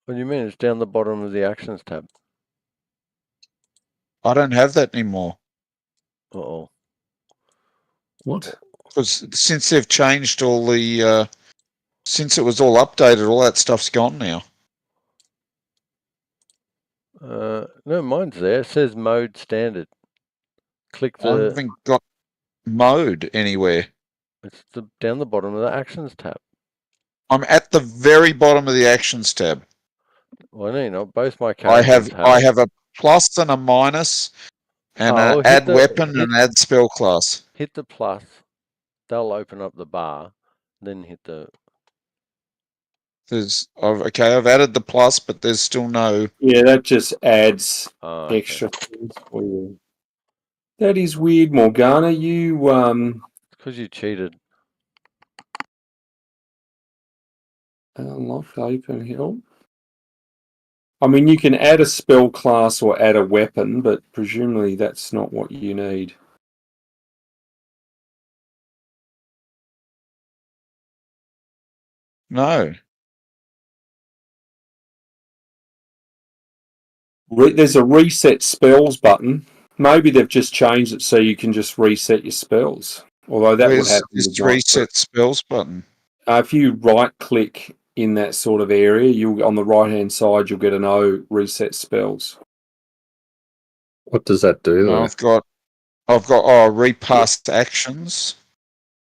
What do you mean? It's down the bottom of the actions tab. I don't have that anymore. Uh-oh. What? Because since they've changed all the, since it was all updated, all that stuff's gone now. No, mine's there. It says mode standard. Click I the. haven't got mode anywhere. It's down the bottom of the actions tab. I'm at the very bottom of the actions tab. Well, no, you're not. Both my I characters have a plus and a minus, and Oh, an add weapon and an add spell class. Hit the plus. They'll open up the bar. Then hit the. I've added the plus, but there's still no. Yeah, that just adds Okay. extra things for you. That is weird, Morgana. You Because you cheated. unlock open hill. I mean, you can add a spell class or add a weapon, but presumably that's not what you need. No. There's a reset spells button. Maybe they've just changed it so you can just reset your spells. Although that would Where's happen this with reset spells button? if you right click in that sort of area, you'll on the right hand side you'll get an O reset spells. What does that do though? I've got repass actions.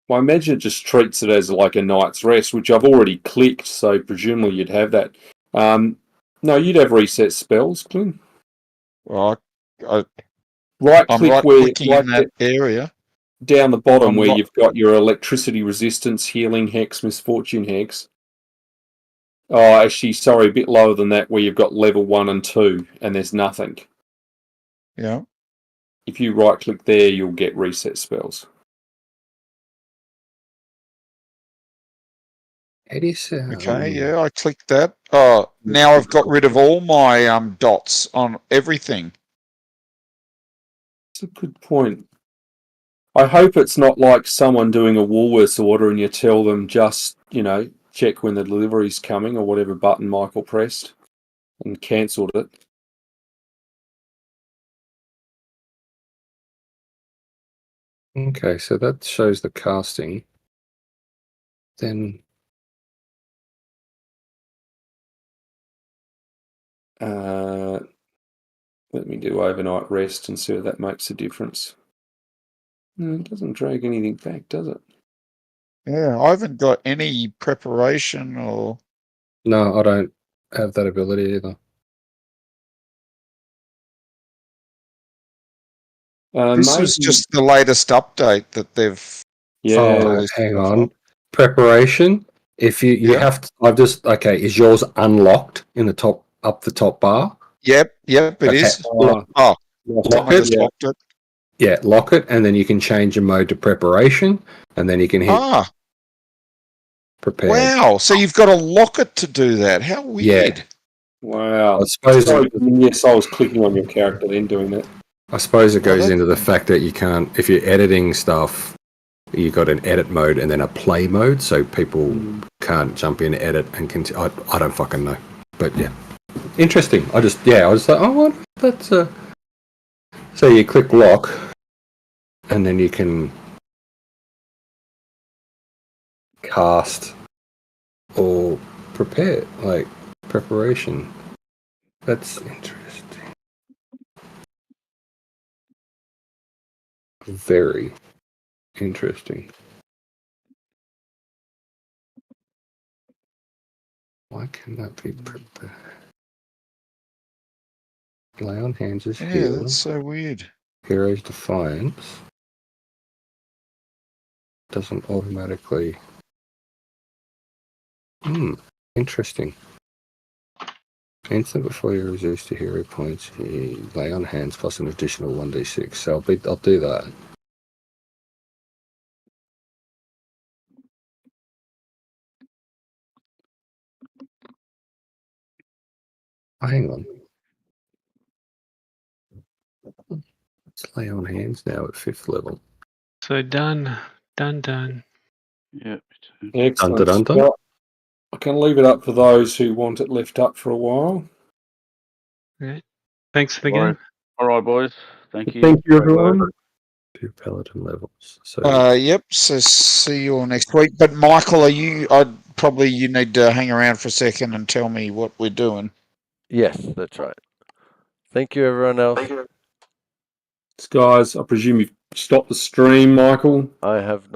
Well, I imagine it just treats it as like a night's rest, which I've already clicked, so presumably you'd have that. No, you'd have reset spells, Clint. Well, I'm Right right click clicking in that area. down the bottom I'm where not- you've got your electricity resistance, healing hex, misfortune hex. Oh, actually, sorry, a bit lower than that where you've got level 1 and 2 and there's nothing. Yeah. If you right click there, you'll get reset spells. Okay, yeah, I clicked that. Oh, now I've got rid of all my dots on everything. That's a good point. I hope it's not like someone doing a Woolworths order and you tell them just, check when the delivery's coming or whatever button Michael pressed and cancelled it. Okay, so that shows the casting. Then Let me do overnight rest and see if that makes a difference. No, it doesn't drag anything back, does it? Yeah, I haven't got any preparation or. no, I don't have that ability either. This was just the latest update that they've. Yeah. Hang on. Preparation. If you have to, I've just is yours unlocked in the top up the top bar? Yep, it is. Lock it. Just locked it. Yeah, lock it, and then you can change your mode to preparation, and then you can hit prepare. Wow! So you've got to lock it to do that. How weird! Yeah. Wow. I suppose. Yes, I was clicking on your character then doing that. I suppose it goes into the fact that you can't, if you're editing stuff, you've got an edit mode and then a play mode, so people can't jump in, edit, and continue. I don't fucking know, but yeah, interesting. I was like, oh, what? That's So you click lock, and then you can cast or prepare, like preparation. That's interesting. Very interesting. Why can that be prepared? Lay on hands is heal. That's so weird. Hero's Defiance doesn't automatically. Interesting. Instant before you reduce to hero points, you lay on hands plus an additional 1d6. So I'll do that. Hang on. It's lay on hands now at 5th level. So done. Yep. Excellent. Dun, dun, dun. Well, I can leave it up for those who want it left up for a while. Thanks for the game. All right, boys. Thank you. Thank you, Great work. everyone. 2 paladin levels. So Yep. So see you all next week. But Michael, you need to hang around for a second and tell me what we're doing. Yes, that's right. Thank you, everyone else. Guys, I presume you've stopped the stream, Michael. I have no